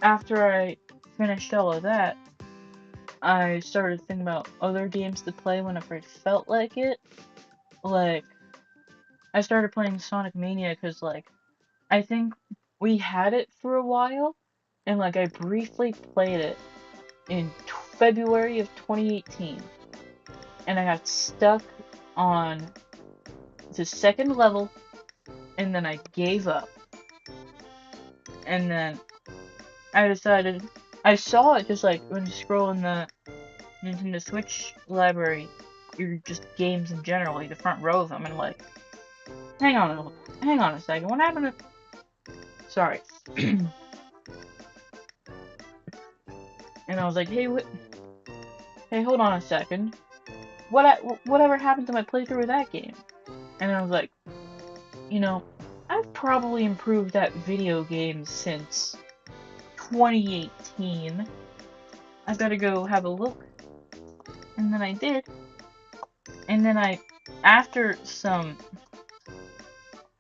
After I finished all of that, I started thinking about other games to play whenever I felt like it. Like, I started playing Sonic Mania because, like, I think we had it for a while, and, like, I briefly played it in February of 2018, and I got stuck on the second level, and then I gave up. And then I decided, I saw it just like when you scroll in the Nintendo Switch library, you're just games in general, like the front row of them, and I'm like, hang on a second, what happened to... Sorry. And I was like, hey, hold on a second. Whatever happened to my playthrough of that game? And I was like, I've probably improved that video game since 2018. I better go have a look. And then I did. And then after some,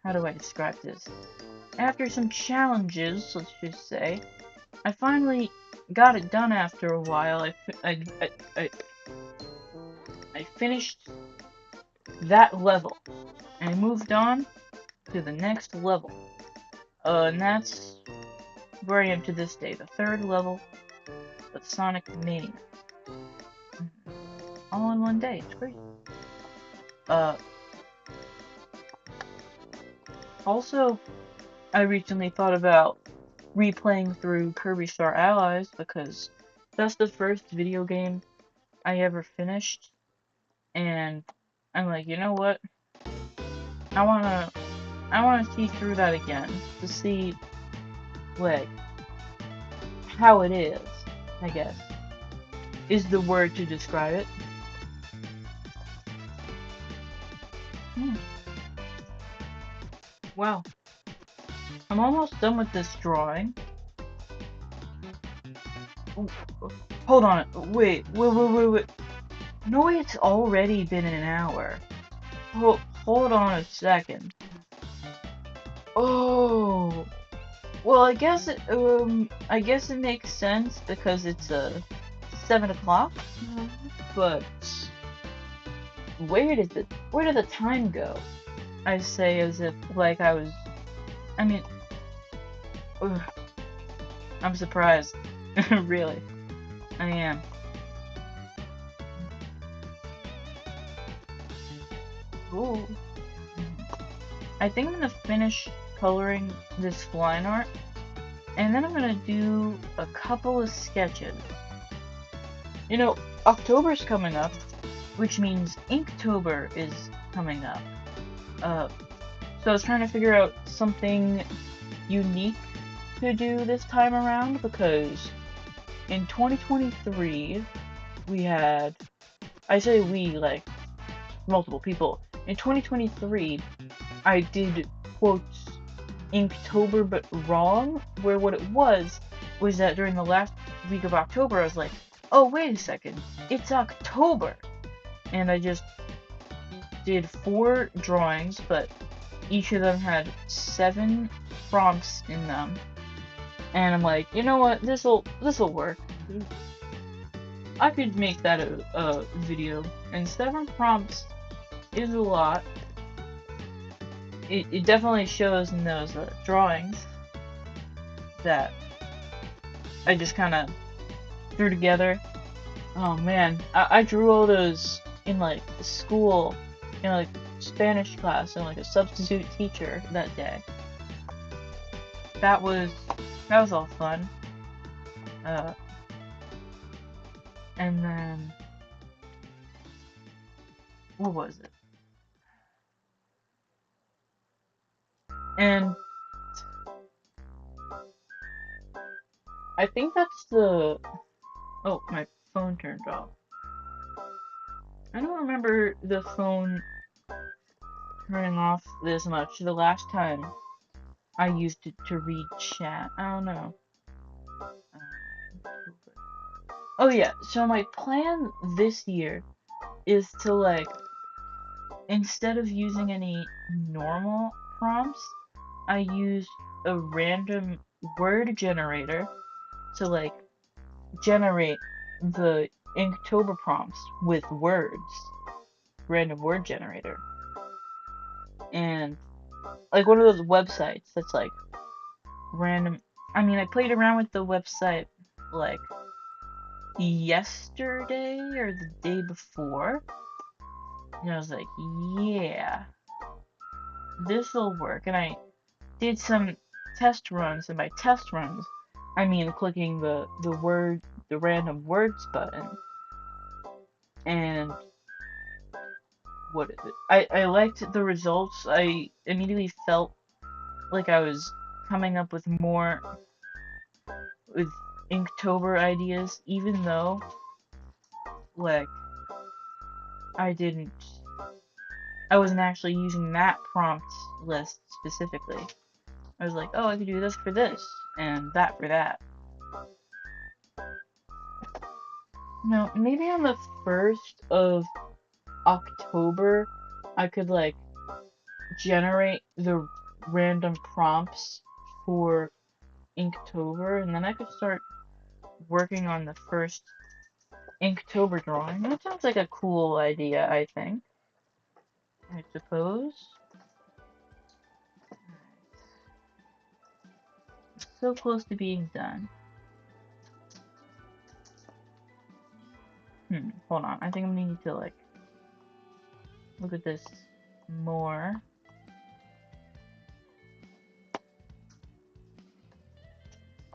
how do I describe this? After some challenges, let's just say, I finally got it done after a while. I finished that level, and I moved on to the next level. And that's where I am to this day, the third level of Sonic Mania. All in one day, it's great. Also, I recently thought about replaying through Kirby Star Allies because that's the first video game I ever finished, and I'm like, you know what? I wanna see through that again to see, like, how it is, I guess, is the word to describe it. Wow. I'm almost done with this drawing. Ooh, hold on. Wait. No, it's already been an hour. Hold on a second. Oh. Well, I guess it makes sense because it's 7 o'clock. But where did the time go? I say as if like I was. I mean, I'm surprised. Really, I am. Ooh. I think I'm gonna finish coloring this line art, and then I'm gonna do a couple of sketches. October's coming up, which means Inktober is coming up. So I was trying to figure out something unique to do this time around, because in 2023 we had, I say we, like multiple people. In 2023 I did quotes Inktober but wrong, where what it was that during the last week of October I was like, oh wait a second, it's October, and I just did 4 drawings, but each of them had 7 prompts in them, and I'm like, you know what, this'll work. I could make that a video, and 7 prompts is a lot. It definitely shows in those drawings that I just kind of threw together. Oh man, I drew all those in like school, in like Spanish class, and like a substitute teacher that day. That was all fun. And then what was it? And I think that's the. Oh, my phone turned off. I don't remember the phone turning off this much the last time I used it to read chat. I don't know. Oh yeah, so my plan this year is to like, instead of using any normal prompts, I use a random word generator to like generate the Inktober prompts with words. Random word generator. And like one of those websites that's like random. I mean, I played around with the website like yesterday or the day before. And I was like, yeah, this'll work. And I did some test runs, and by test runs, I mean clicking the random words button. And what is it? I liked the results. I immediately felt like I was coming up with more with Inktober ideas, even though like I wasn't actually using that prompt list specifically. I was like, oh, I could do this for this and that for that. No, maybe on the 1st of October I could like generate the random prompts for Inktober, and then I could start working on the first Inktober drawing. That sounds like a cool idea, I think. I suppose. So close to being done. Hold on. I think I'm gonna need to like look at this more.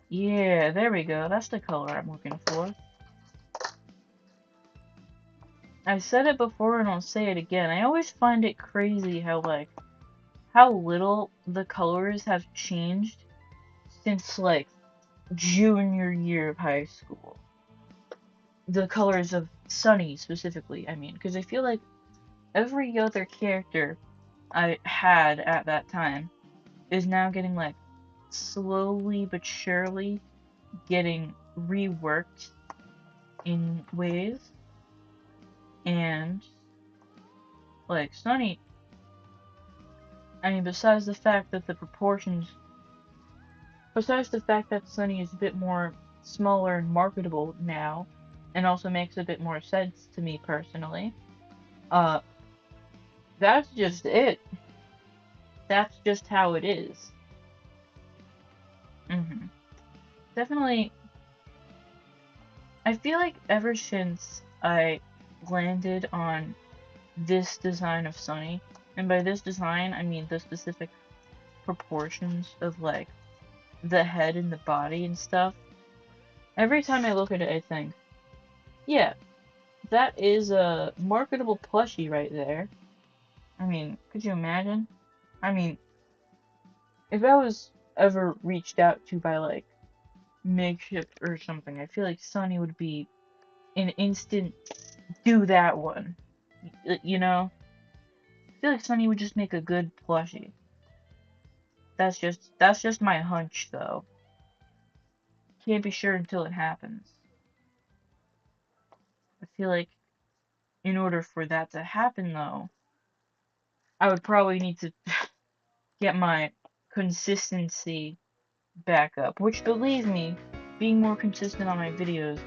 Yeah, there we go. That's the color I'm looking for. I said it before and I'll say it again. I always find it crazy how like how little the colors have changed since like junior year of high school. The colors of Sunny specifically, I mean, because I feel like every other character I had at that time is now getting like slowly but surely getting reworked in ways. And like Sunny, I mean, besides the fact that Sunny is a bit more smaller and marketable now, and also makes a bit more sense to me personally, that's just it. That's just how it is. Definitely, I feel like ever since I landed on this design of Sunny, and by this design, I mean the specific proportions of like the head and the body and stuff. Every time I look at it, I think, yeah, that is a marketable plushie right there. I mean, could you imagine? I mean, if I was ever reached out to by like Makeshift or something, I feel like Sunny would be an instant do that one. You know? I feel like Sunny would just make a good plushie. That's just my hunch though. Can't be sure until it happens. I feel like in order for that to happen though, I would probably need to get my consistency back up, which believe me, being more consistent on my videos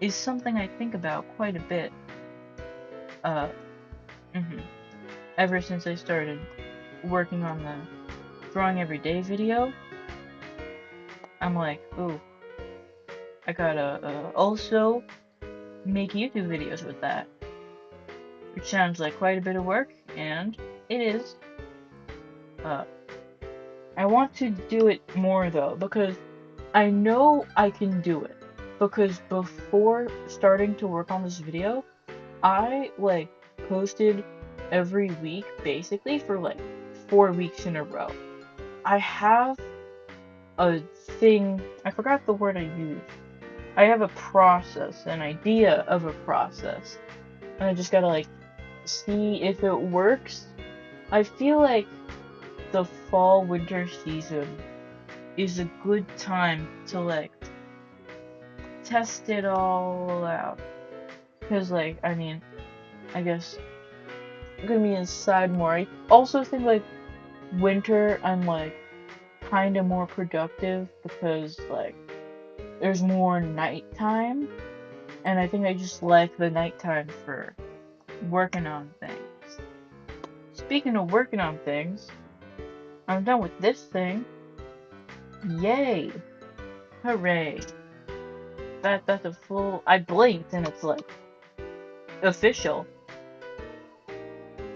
is something I think about quite a bit. Ever since I started working on the drawing every day video, I'm like, ooh, I gotta also make YouTube videos with that, which sounds like quite a bit of work, and it is. I want to do it more though, because I know I can do it. Because before starting to work on this video, I like posted every week basically for like 4 weeks in a row. I have a thing, I forgot the word I used. I have a process, an idea of a process, and I just gotta like see if it works. I feel like the fall winter season is a good time to like test it all out. Cause like, I mean, I guess I'm gonna be inside more. I also think like winter I'm like kinda more productive because like there's more nighttime, and I think I just like the nighttime for working on things. Speaking of working on things, I'm done with this thing. Yay! Hooray! That's a full. I blinked and it's like official.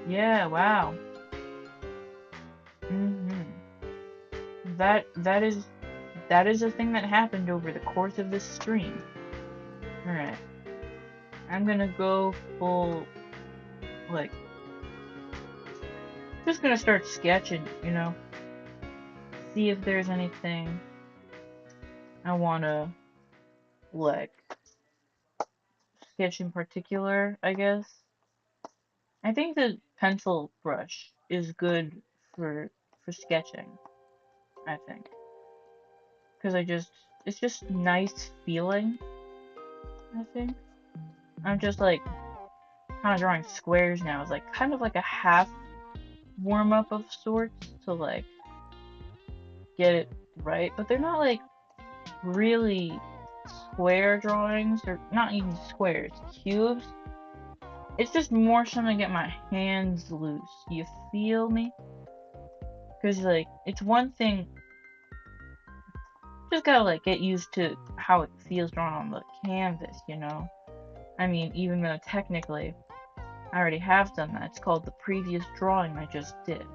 Yeah, wow. That is a thing that happened over the course of this stream. Alright. I'm gonna go full, like, just gonna start sketching, you know? See if there's anything I wanna, like, sketch in particular, I guess. I think the pencil brush is good for sketching, I think. Because it's just nice feeling, I think. I'm just, like, kind of drawing squares now. It's, like, kind of like a half warm-up of sorts to, like, get it right. But they're not, like, really square drawings, or not even squares, cubes. It's just more something to get my hands loose. You feel me? Because, like, it's one thing, just gotta, like, get used to how it feels drawn on the canvas, you know? I mean, even though technically I already have done that, it's called the previous drawing I just did.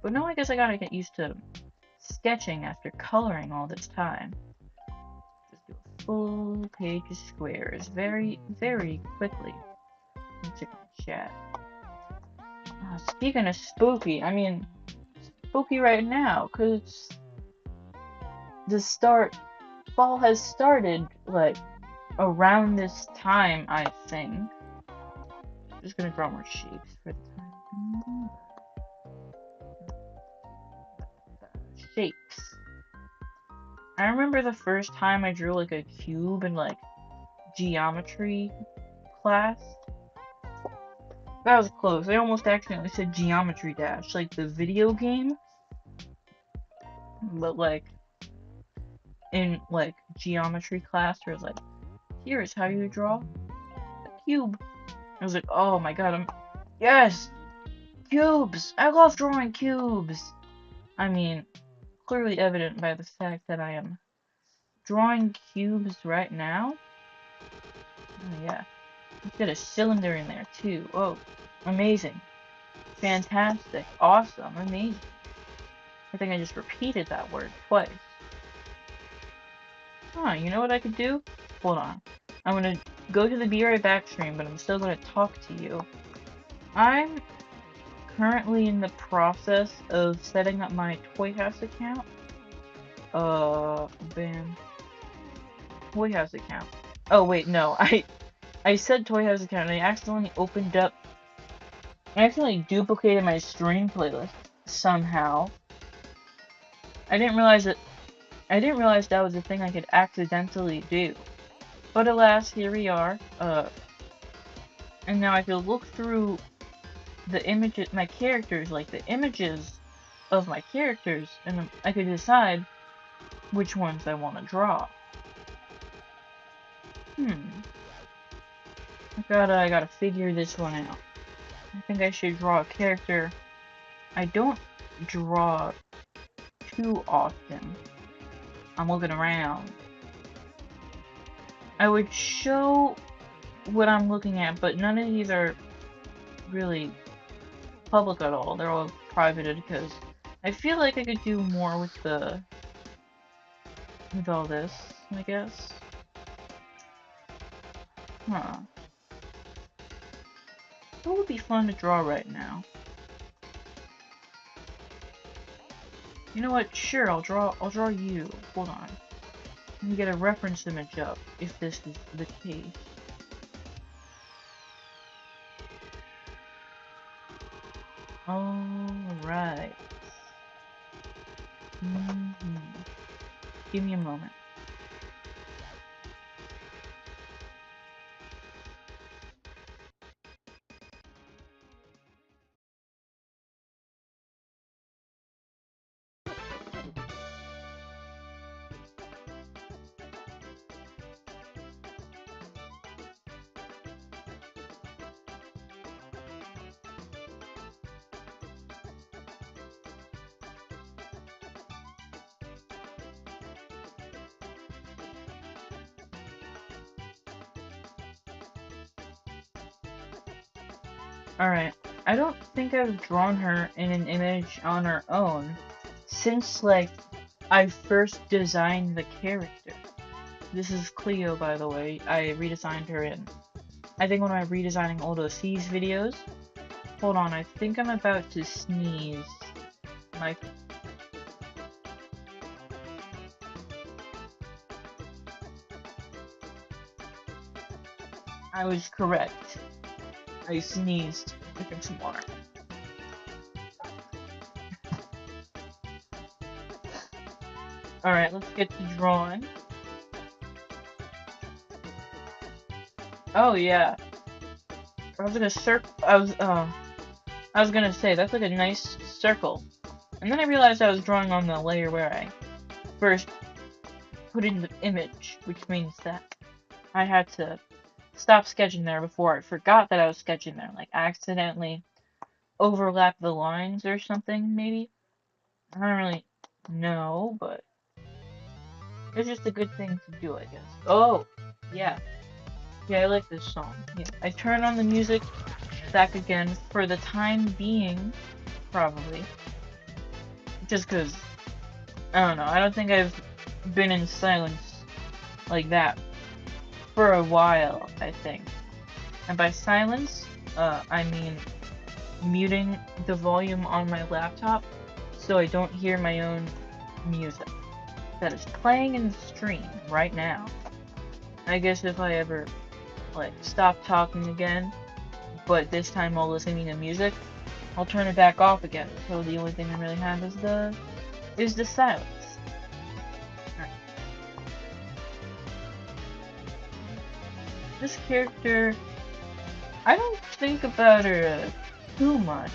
But no, I guess I gotta get used to sketching after coloring all this time. Just do a full page of squares very, very quickly. Let's check my chat. Speaking of spooky, I mean, spooky right now, because fall has started, like, around this time, I think. Just gonna draw more shapes for the time. Shapes. I remember the first time I drew, like, a cube in, like, geometry class. That was close. I almost accidentally said Geometry Dash, like the video game. But, like, in, like, geometry class, where it's like, here's how you draw a cube. I was like, oh my god, yes! Cubes! I love drawing cubes! I mean, clearly evident by the fact that I am drawing cubes right now. Oh yeah. Let's get a cylinder in there too. Oh, amazing. Fantastic. Awesome. Amazing. I think I just repeated that word twice. Huh, you know what I could do? Hold on. I'm gonna go to the Be Right Back stream, but I'm still gonna talk to you. I'm currently in the process of setting up my Toy House account. Bam. Toy House account. Oh, wait, no. I said Toy House account and I accidentally I accidentally duplicated my stream playlist somehow. I didn't realize that was a thing I could accidentally do. But alas, here we are. And now I can look through the images, my characters, like the images of my characters, and I could decide which ones I want to draw. I gotta figure this one out. I think I should draw a character I don't draw too often. I'm looking around. I would show what I'm looking at, but none of these are really public at all. They're all privated because I feel like I could do more with all this, I guess. Huh. What would be fun to draw right now? You know what? Sure, I'll draw you. Hold on. Let me get a reference image up, if this is the case. Alright. Give me a moment. Alright, I don't think I've drawn her in an image on her own since, like, I first designed the character. This is Cleo, by the way. I redesigned her in, I think, one of my redesigning old OCs videos. Hold on, I think I'm about to sneeze. I was correct. I sneezed. Drinking some water. Alright, let's get to drawing. Oh yeah. I was gonna say, that's like a nice circle. And then I realized I was drawing on the layer where I first put in the image, which means that I had to stop sketching there before I forgot that I was sketching there. Like, accidentally overlap the lines or something, maybe? I don't really know, but it's just a good thing to do, I guess. Oh, yeah. Yeah, I like this song. Yeah. I turn on the music back again for the time being, probably. Just because, I don't know, I don't think I've been in silence like that for a while, I think. And by silence, I mean muting the volume on my laptop so I don't hear my own music that is playing in the stream right now. I guess if I ever, like, stop talking again, but this time while listening to music, I'll turn it back off again, so the only thing I really have is the silence. Right. This character, I don't think about her too much.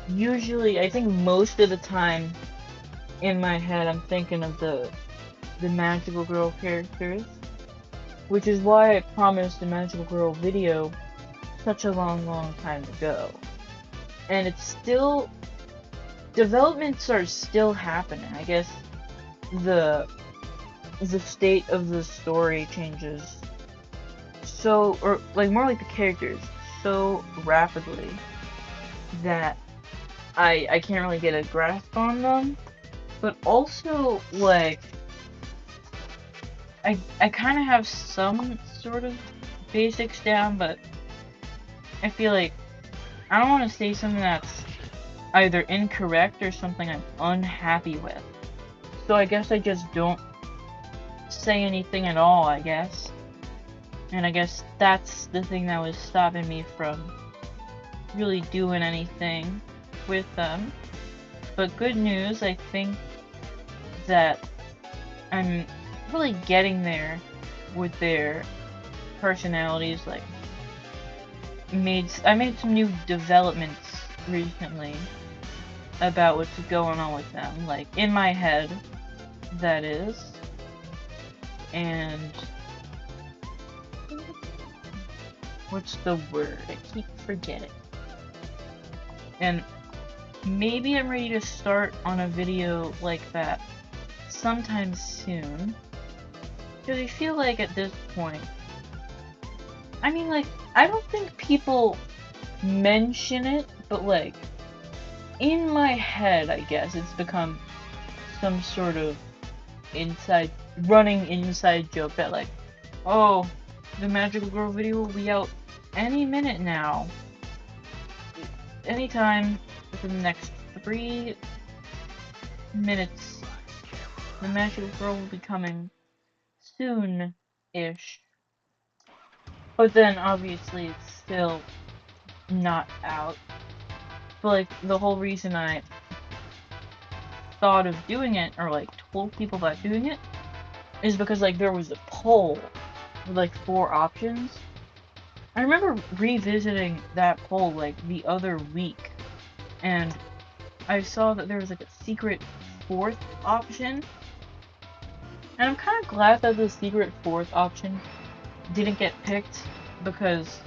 Usually, I think most of the time, in my head, I'm thinking of the magical girl characters, which is why I promised a magical girl video such a long time ago. And it's still, developments are still happening. I guess the state of the story changes so, or like more like the characters, so rapidly that I can't really get a grasp on them. But also, like, I kind of have some sort of basics down, but I feel like I don't want to say something that's either incorrect or something I'm unhappy with. So I guess I just don't say anything at all, I guess. And I guess that's the thing that was stopping me from really doing anything with them. But good news, I think that I'm really getting there with their personalities. Like, I made some new developments recently about what's going on with them, like in my head, that is. And what's the word? I keep forgetting. And maybe I'm ready to start on a video like that sometime soon. Because I feel like at this point, I mean, like, I don't think people mention it, but like, in my head, I guess, it's become some sort of running inside joke that like, oh, the Magical Girl video will be out any minute now. Anytime within the next 3 minutes, the Magical Girl will be coming soon-ish. But then, obviously, it's still not out. But, like, the whole reason I thought of doing it, or, like, told people about doing it, is because, like, there was a poll with, like, 4 options. I remember revisiting that poll, like, the other week, and I saw that there was, like, a secret 4th option. And I'm kind of glad that the secret 4th option didn't get picked, because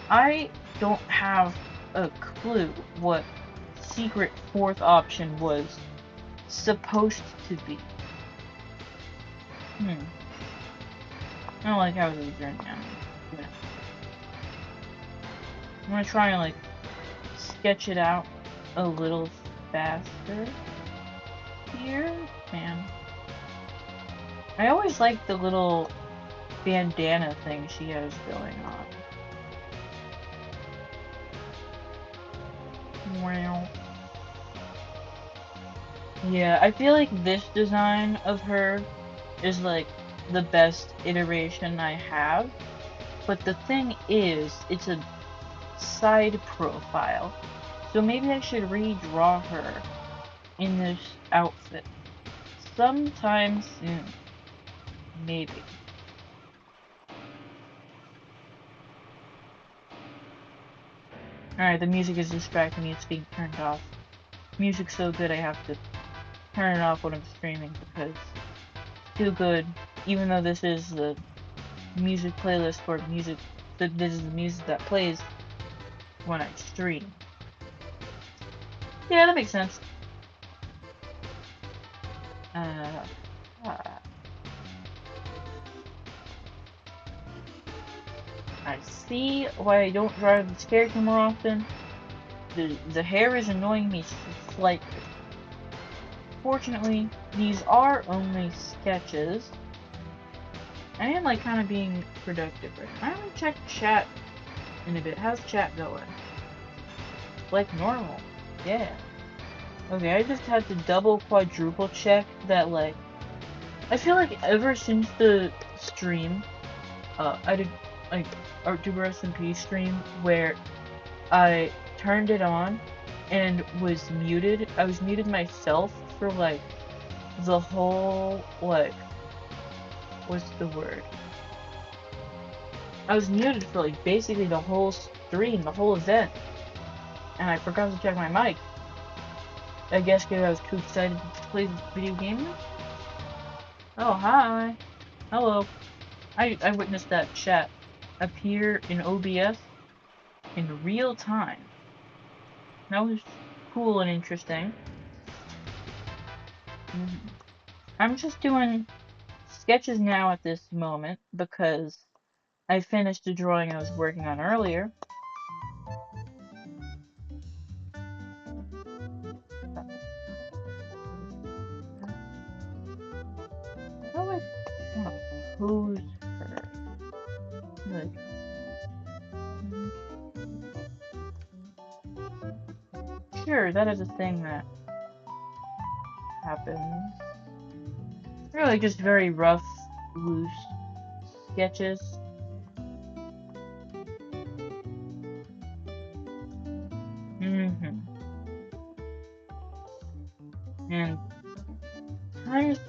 I don't have a clue what secret 4th option was supposed to be. I don't like how it was written down. I'm gonna try and like sketch it out a little faster here. Man, I always like the little bandana thing she has going on. Wow. Yeah, I feel like this design of her is like the best iteration I have. But the thing is, it's a side profile. So maybe I should redraw her in this outfit sometime soon. Maybe. Alright, the music is distracting me. It's being turned off. Music's so good I have to turn it off when I'm streaming because it's too good. Even though this is the music playlist for music, this is the music that plays when I stream. Yeah, that makes sense. I see why I don't drive this character more often. The hair is annoying me slightly. Fortunately, these are only sketches. I am like kind of being productive right now. I'm gonna check chat in a bit. How's chat going? Like normal. Yeah. Okay, I just had to double quadruple check that like I feel like ever since the stream, I did like Artuber SMP stream where I turned it on and was muted. I was muted myself for like the whole like what's the word? I was muted for like basically the whole stream, the whole event. And I forgot to check my mic. I guess because I was too excited to play this video game. Oh, hi. Hello. I witnessed that chat appear in OBS in real time. That was cool and interesting. I'm just doing sketches now at this moment because I finished the drawing I was working on earlier. How do I want to pose her? Like, sure, that is a thing that happens. Really just very rough, loose sketches. And time is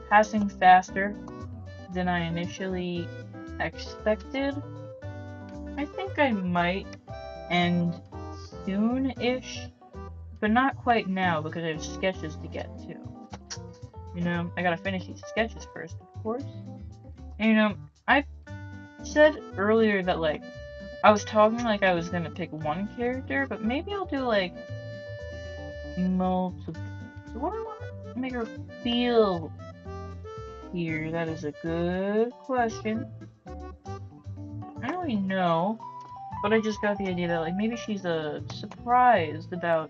passing faster than I initially expected. I think I might end soon-ish, but not quite now because I have sketches to get to. You know, I gotta finish these sketches first, of course. And, you know, I said earlier that, like, I was talking like I was gonna pick one character, but maybe I'll do, like, multiple So what do I want to make her feel here? That is a good question. I don't really know, but I just got the idea that like maybe she's surprised about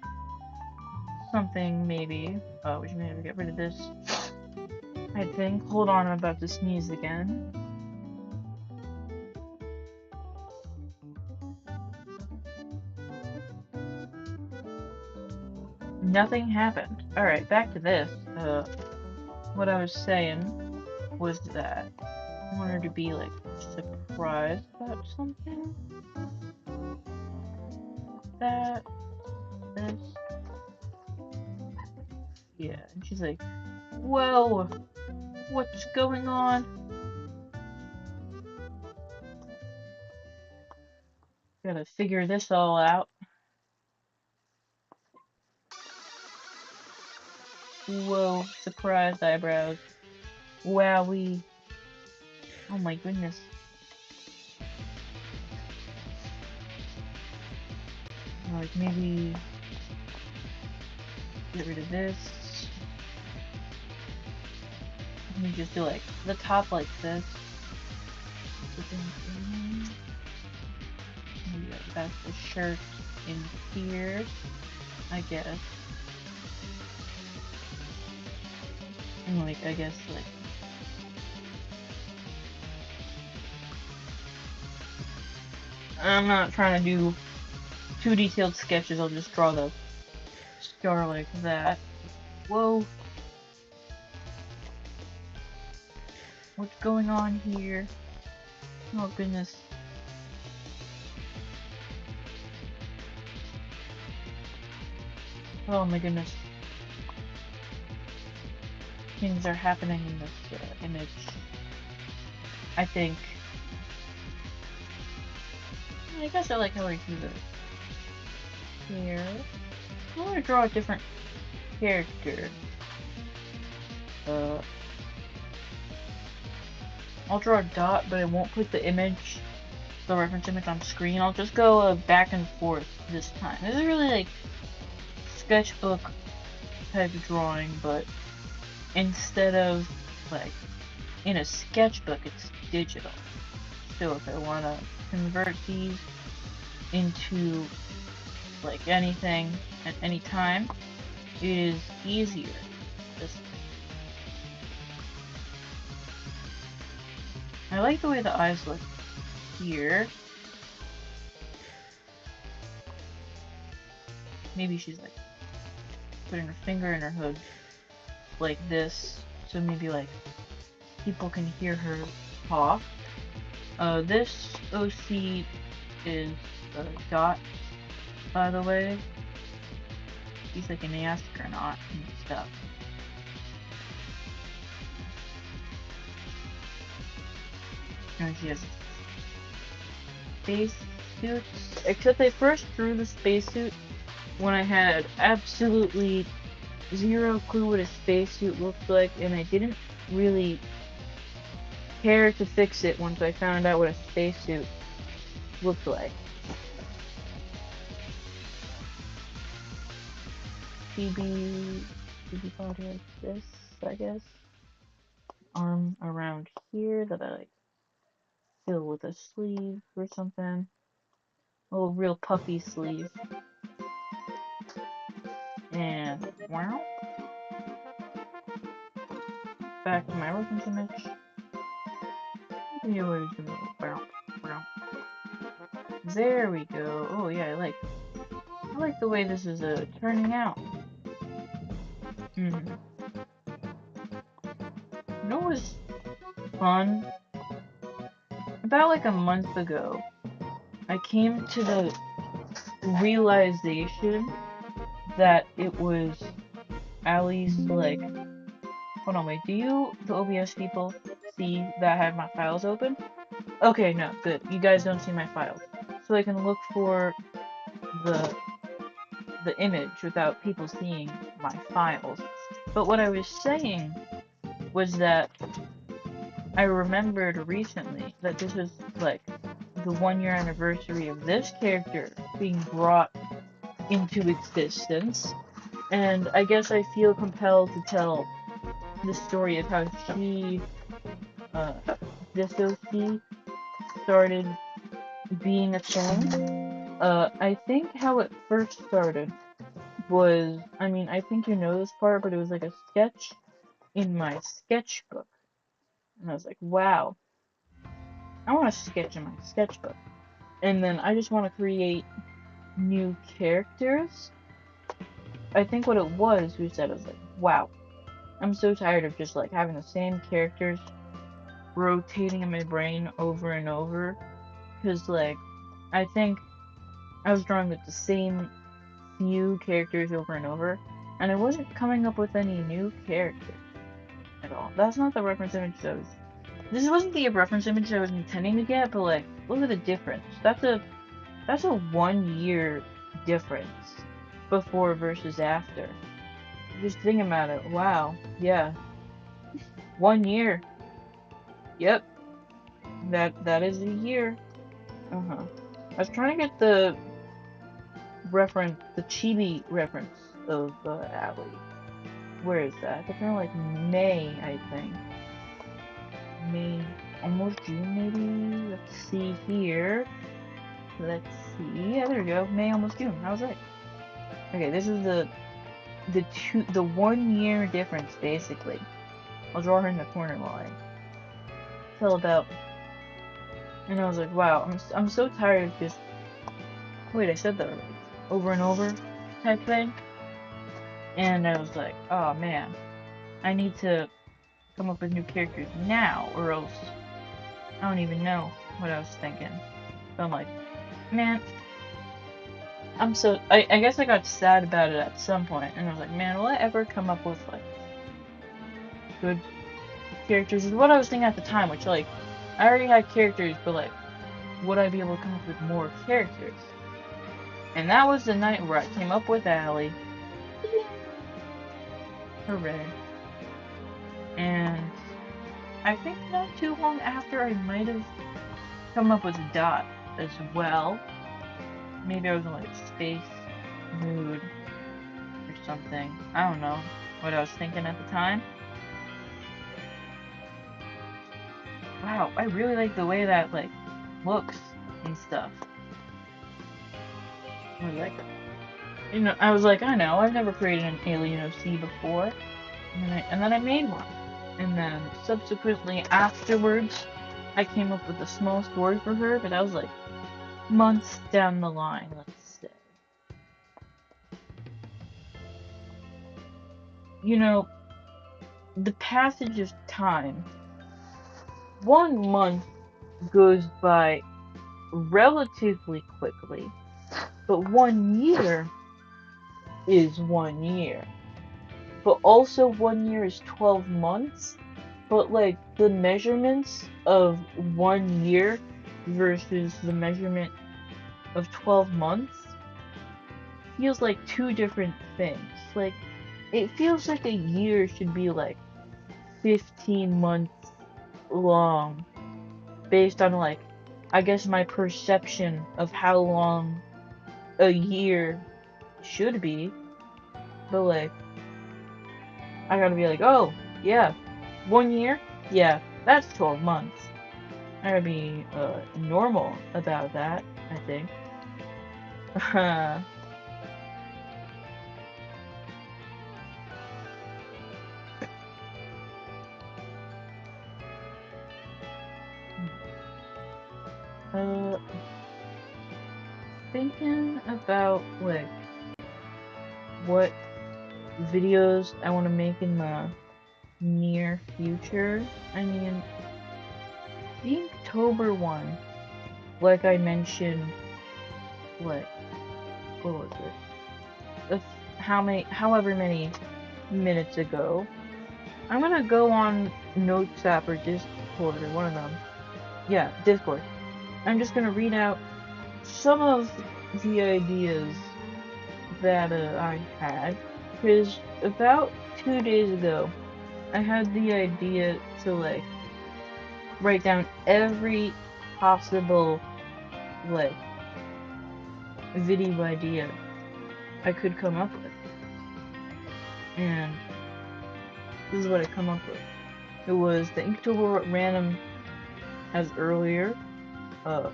something. Maybe. We should maybe get rid of this. I think. Hold on, I'm about to sneeze again. Nothing happened. Alright, back to this. What I was saying was that I want her to be, like, surprised about something. That, this. Yeah, and she's like, whoa, what's going on? Gotta figure this all out. Whoa, surprised eyebrows. Wowie. Oh my goodness. Like, maybe get rid of this. Let me just do, like, the top like this. Maybe like that's the shirt in here, I guess. And like, I guess, like, I'm not trying to do too detailed sketches, I'll just draw the star like that. Whoa. What's going on here? Oh goodness. Oh my goodness. Things are happening in this image. I think. I guess I like how I do this. Here. I want to draw a different character. I'll draw a dot, but I won't put the image, the reference image on screen. I'll just go back and forth this time. This is really like sketchbook type of drawing, but instead of like in a sketchbook, it's digital. So if I want to convert these into like anything at any time, it is easier this way. I like the way the eyes look here. Maybe she's like putting her finger in her hood like this, so maybe like people can hear her talk. This OC is Dot, by the way. He's like an astronaut and stuff. And she has space suits, except I first drew the spacesuit when I had absolutely zero clue what a spacesuit looked like, and I didn't really care to fix it once I found out what a spacesuit looked like. BB body like this, I guess. Arm around here that I like fill with a sleeve or something. A little real puffy sleeve. And wow. Back to my reference image. There we go. Oh yeah, I like the way this is turning out. You know what was fun? About like a month ago, I came to the realization that it was at least like, hold on, wait, do you, the OBS people, see that I have my files open? Okay, no, good. You guys don't see my files. So I can look for the image without people seeing my files. But what I was saying was that I remembered recently that this is like the 1-year anniversary of this character being brought into existence. And I guess I feel compelled to tell the story of how she, uh, BLUESKY started being a thing. I think how it first started was, I mean, I think you know this part, but it was like a sketch in my sketchbook. And I was like, wow, I want to sketch in my sketchbook. And then I just want to create new characters. I think what it was, who said, I was like, wow, I'm so tired of just like having the same characters rotating in my brain over and over. Because, like, I think I was drawing with the same few characters over and over, and I wasn't coming up with any new characters at all. That's not the reference image that was. This wasn't the reference image I was intending to get, but like, look at the difference. That's a 1 year difference before versus after. Just think about it. Wow. Yeah. 1 year. Yep. That is a year. Uh-huh. I was trying to get the reference, the chibi reference of Allie. Where is that? That's kind of like May, I think. May, almost June, maybe? Let's see here. Let's see. Yeah, there we go. May, almost June. I was right. Okay, this is the 1 year difference, basically. I'll draw her in the corner while I tell about. And I was like, wow, I'm so tired of just. Wait, I said that already. Over and over type thing. And I was like, oh man, I need to come up with new characters now, or else I don't even know what I was thinking. But I'm like, man, I guess I got sad about it at some point, and I was like, man, will I ever come up with like good characters? Is what I was thinking at the time, which like I already had characters, but like, would I be able to come up with more characters? And that was the night where I came up with Allie. Hooray. And I think not too long after I might have come up with Dot as well. Maybe I was in like a space mood or something. I don't know what I was thinking at the time. Wow, I really like the way that like looks and stuff. I was like, I was like, I know, I've never created an Alien OC before, and then I made one, and then subsequently afterwards, I came up with a small story for her, but that was like months down the line, let's say. The passage of time. 1 month goes by relatively quickly, but 1 year is 1 year. But also 1 year is 12 months, but like the measurements of 1 year versus the measurement of 12 months feels like two different things. Like, it feels like a year should be like 15 months long, based on like, I guess my perception of how long a year should be. But like, I gotta be like, oh, yeah, 1 year? Yeah, that's 12 months. I gotta be normal about that, I think. uh, Thinking about like what videos I want to make in the near future. I mean, the October one, like I mentioned, like, what was it? However many minutes ago, I'm gonna go on Notes app or Discord or one of them. Yeah, Discord. I'm just gonna read out some of the ideas that I had, because about 2 days ago, I had the idea to like write down every possible like video idea I could come up with. and this is what I come up with. It was the Inktober random as earlier. I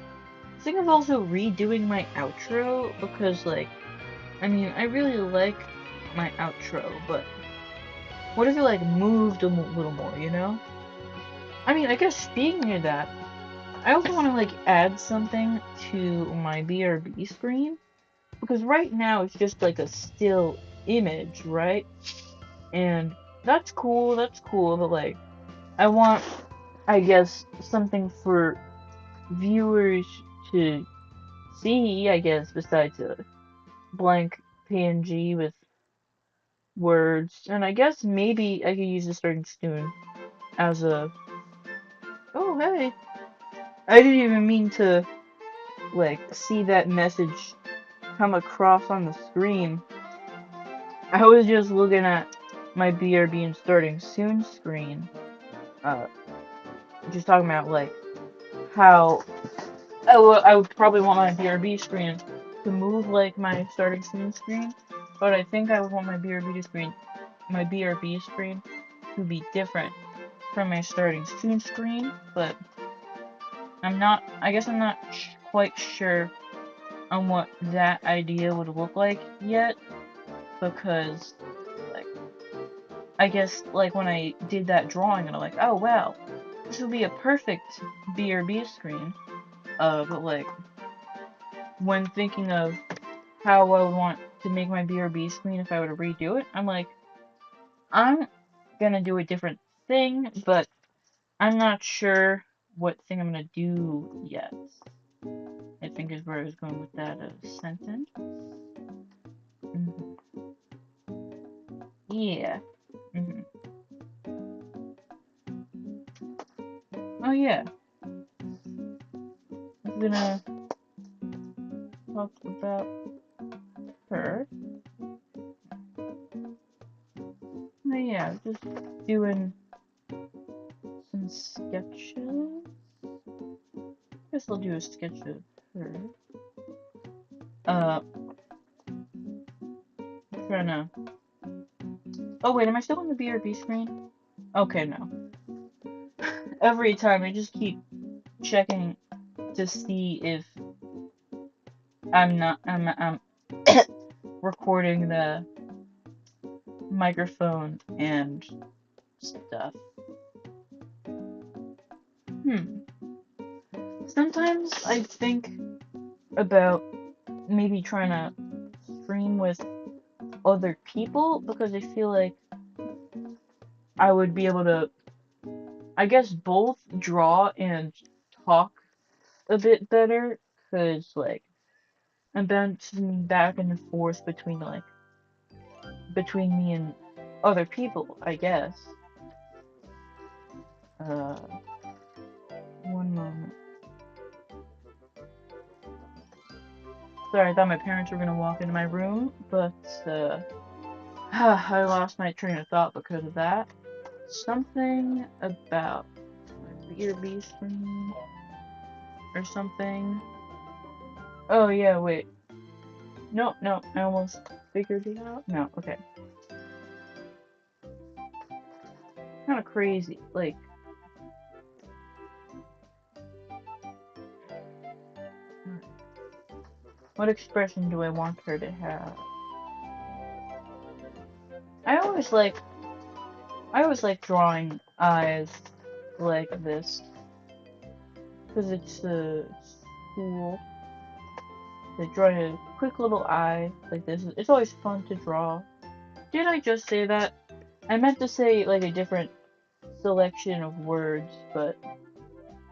think of also redoing my outro because, like, I mean, I really like my outro, but what if it, like, moved a little more, you know? I mean, I guess speaking of that, I also want to, like, add something to my BRB screen, because right now it's just, like, a still image, right? And that's cool, but, like, I want, I guess, something for viewers to see, I guess, besides a blank PNG with words. And I guess maybe I could use the starting soon as a. Oh, hey! I didn't even mean to, like, see that message come across on the screen. I was just looking at my BRB and starting soon screen. Uh, just talking about, like, how I would probably want my BRB screen to move like my starting soon screen, but I think I would want my BRB screen to be different from my starting soon screen, but I guess I'm not quite sure on what that idea would look like yet, because, like, I guess, like, when I did that drawing, and I'm like, oh wow, this would be a perfect BRB screen, but, like, when thinking of how I would want to make my BRB screen if I were to redo it, I'm like, I'm gonna do a different thing, but I'm not sure what thing I'm gonna do yet. I think is where I was going with that sentence. Mm-hmm. Yeah. Mm-hmm. Oh yeah. I'm gonna talk about her. Oh yeah, just doing some sketches. Guess I'll do a sketch of her. Trying to. Oh wait, am I still on the BRB screen? Okay, no. Every time I just keep checking to see if I'm recording the microphone and stuff. Sometimes I think about maybe trying to stream with other people because I feel like I would be able to, I guess, both draw and talk a bit better, because, like, I'm bouncing back and forth between me and other people, I guess. Uh, one moment. Sorry, I thought my parents were gonna walk into my room, but, I lost my train of thought because of that. Something about my BRB screen or something. Oh yeah, wait. No, I almost figured it out. No, okay. Kind of crazy. Like, what expression do I want her to have? I always like drawing eyes like this because it's cool. To draw a quick little eye like this. It's always fun to draw. Did I just say that? I meant to say, like, a different selection of words, but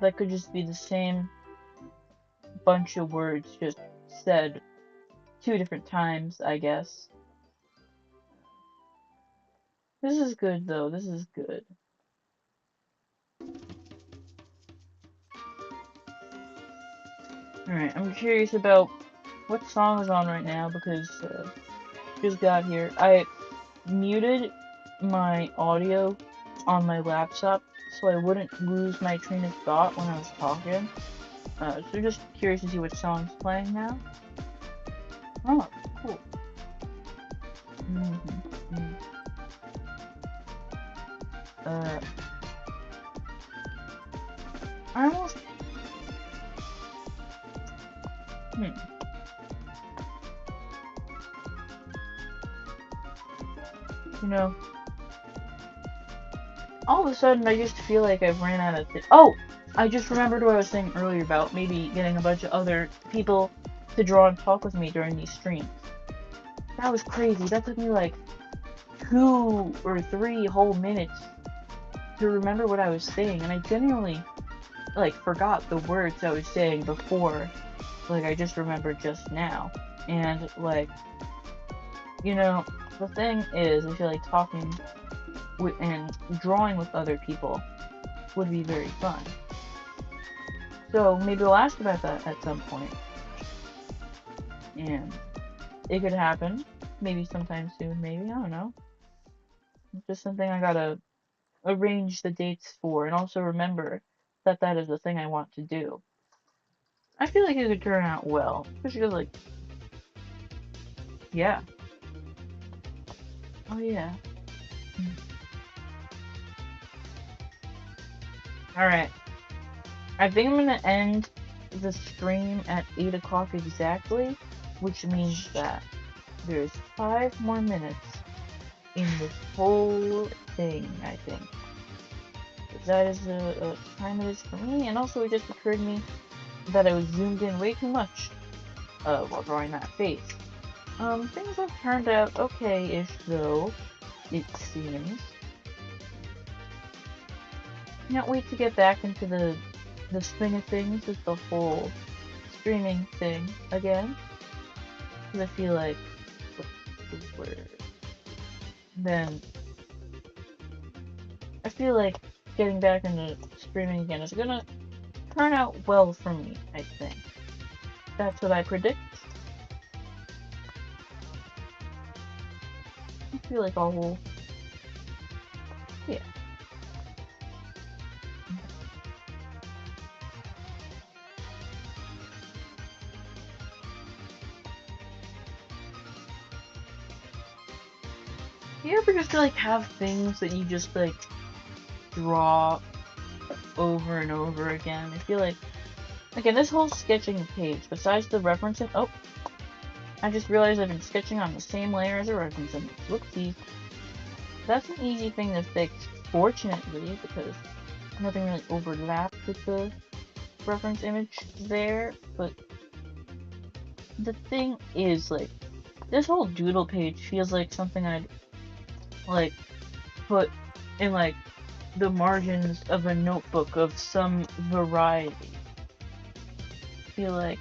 that could just be the same bunch of words just said 2 different times, I guess. This is good, though. This is good. Alright, I'm curious about what song is on right now because just got here. I muted my audio on my laptop so I wouldn't lose my train of thought when I was talking. So just curious to see what song's playing now. Oh, cool. I almost... You know, all of a sudden I just feel like I've ran out of oh! I just remembered what I was saying earlier about maybe getting a bunch of other people to draw and talk with me during these streams. That was crazy. That took me like 2 or 3 whole minutes to remember what I was saying, and I genuinely like forgot the words I was saying before. Like I just remembered just now. And like, you know, the thing is, I feel like talking with and drawing with other people would be very fun. So maybe we'll ask about that at some point. And it could happen. Maybe sometime soon, maybe. I don't know. It's just something I gotta arrange the dates for, and also remember that that is the thing I want to do. I feel like it could turn out well. Especially because, like, yeah. Oh, yeah. Alright. I think I'm gonna end the stream at 8 o'clock exactly, which means that there's 5 more minutes in this whole thing, I think. That is the time it is for me, and also it just occurred to me that I was zoomed in way too much while drawing that face. Things have turned out okay-ish though, it seems. Can't wait to get back into the swing of things with the whole streaming thing again. Because I feel like, what's the word? Then, I feel like getting back into streaming again is gonna turn out well for me, I think. That's what I predict. I feel like all will... yeah. Do you ever just like have things that you just like draw over and over again? I feel like, again, this whole sketching page, besides the referencing, oh, I just realized I've been sketching on the same layer as a reference image. Whoopsies. That's an easy thing to fix, fortunately, because nothing really overlapped with the reference image there, but the thing is, like, this whole doodle page feels like something I'd, like, put in, like, the margins of a notebook of some variety. I feel like,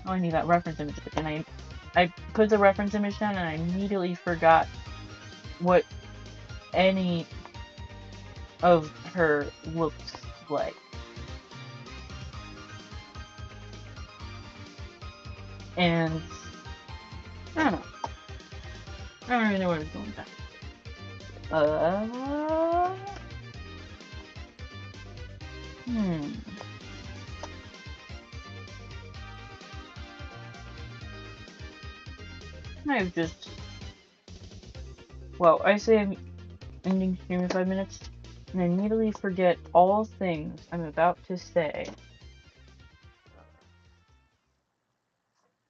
oh, I need that reference image, and I put the reference image down and I immediately forgot what any of her looks like. And I don't know. I don't really know where I was going with that. I've just... well, I say I'm ending stream in 5 minutes, and I immediately forget all things I'm about to say.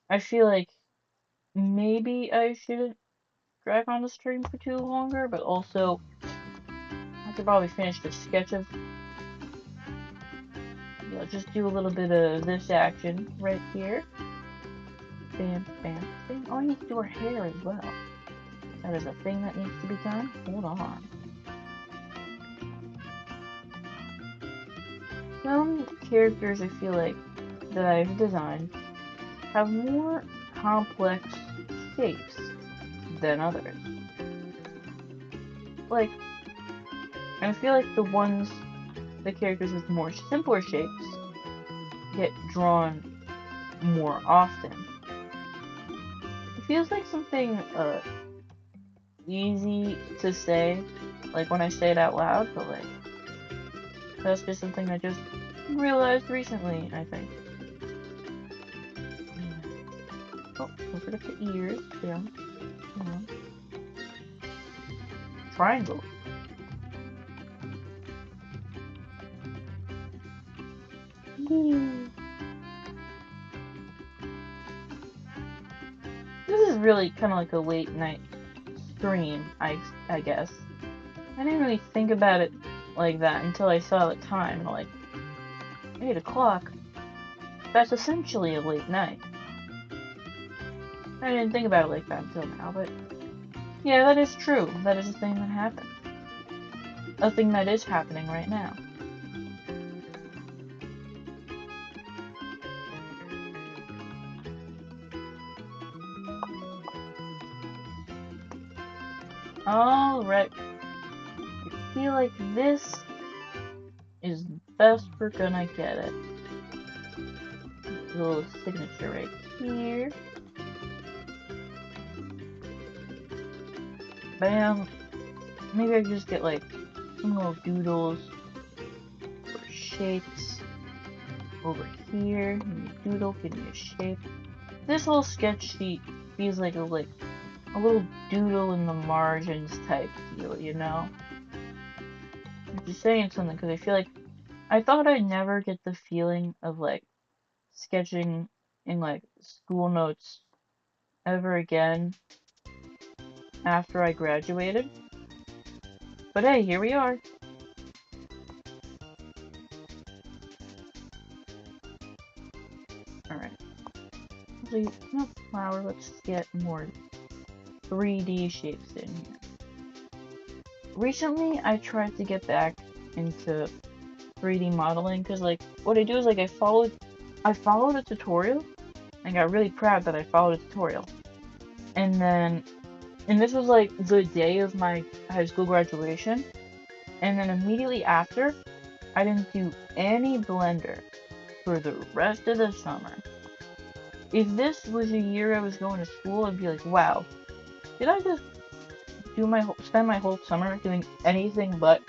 I feel like maybe I shouldn't drag on the stream for too longer, but also I could probably finish the sketch of... yeah, just do a little bit of this action right here. Bam, bam, bam. Oh, I need to do her hair as well. That is a thing that needs to be done. Hold on. Some characters I feel like that I've designed have more complex shapes than others. Like, I feel like the characters with more simpler shapes get drawn more often. It feels like something easy to say, like when I say it out loud, but like that's just something I just realized recently, I think. Oh, don't forget the ears, yeah. Triangle. This is really kind of like a late night stream, I guess. I didn't really think about it like that until I saw the time, and like, 8 o'clock. That's essentially a late night. I didn't think about it like that until now, but yeah, that is true. That is a thing that happened. A thing that is happening right now. Alright. I feel like this is best we're gonna get it. A little signature right here. Bam. Maybe I could just get like some little doodles or shapes over here. Give me a doodle, give me a shape. This whole sketch sheet feels like a little doodle in the margins type deal, you know? I'm just saying something because I feel like I thought I'd never get the feeling of like sketching in like school notes ever again after I graduated. But hey, here we are. Alright. Actually, no flower, let's get more 3D shapes in here. Recently, I tried to get back into 3D modeling because like what I do is like I followed a tutorial and got really proud that I followed a tutorial. And this was like the day of my high school graduation, and then immediately after I didn't do any Blender for the rest of the summer. If this was a year I was going to school, I'd be like, wow, did I just spend my whole summer doing anything but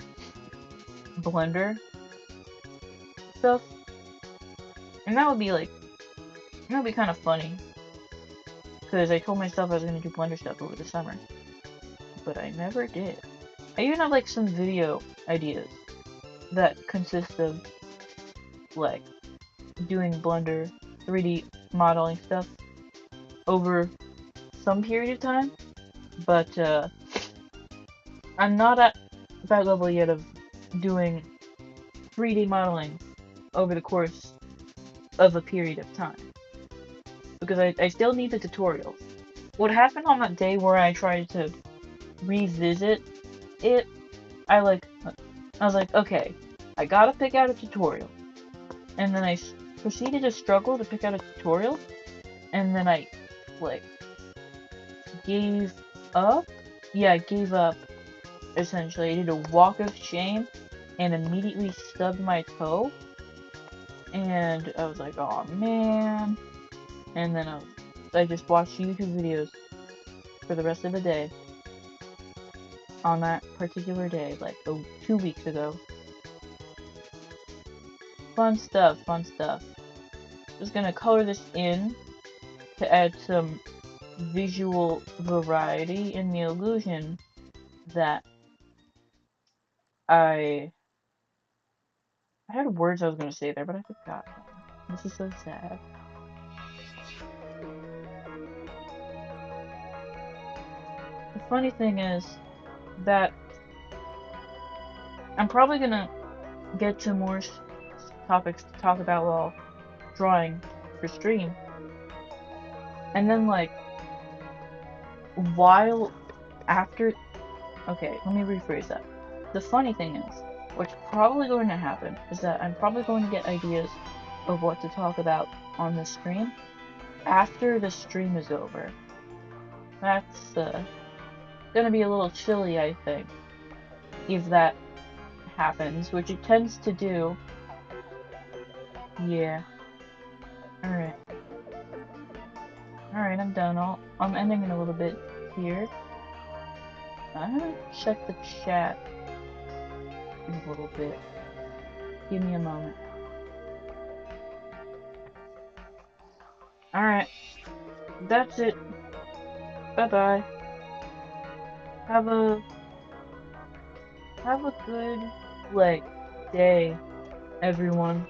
Blender stuff? And that would be kind of funny. Because I told myself I was going to do Blender stuff over the summer. But I never did. I even have like some video ideas that consist of like doing Blender 3D modeling stuff over some period of time. But I'm not at that level yet of doing 3D modeling over the course of a period of time. Because I still need the tutorials. What happened on that day where I tried to revisit it, I was like, okay, I gotta pick out a tutorial. And then I proceeded to struggle to pick out a tutorial. And then I, like, gave up? Yeah, I gave up, essentially. I did a walk of shame and immediately stubbed my toe. And I was like, oh man. And then I just watched YouTube videos for the rest of the day. On that particular day, like 2 weeks ago. Fun stuff, fun stuff. Just gonna color this in to add some visual variety in the illusion that I had words I was gonna say there, but I forgot them. This is so sad. The funny thing is that I'm probably gonna get to more topics to talk about while drawing for stream. And then, like, while after. Okay, let me rephrase that. The funny thing is, what's probably going to happen is that I'm probably going to get ideas of what to talk about on the stream after the stream is over. That's gonna be a little chilly, I think, if that happens, which it tends to do. Yeah. Alright. Alright, I'm done. I'm ending in a little bit here. I'm gonna check the chat in a little bit. Give me a moment. Alright. That's it. Bye-bye. Have a good, like, day, everyone.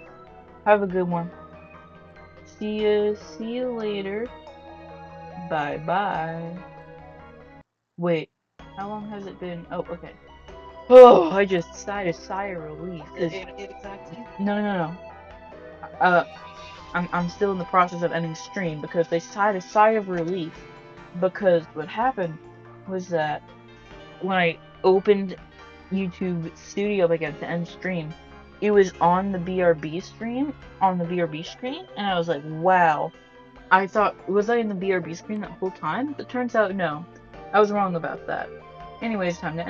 Have a good one. See you later. Bye bye. Wait, how long has it been? Oh, okay. Oh, I just sighed a sigh of relief. Is it 8 exactly? No. Uh, I'm still in the process of ending stream because they sighed a sigh of relief because what happened was that when I opened YouTube Studio again to end stream, it was on the BRB stream on the BRB screen, and I was like, wow. I thought, was I in the BRB screen that whole time? But turns out no. I was wrong about that. Anyways, time to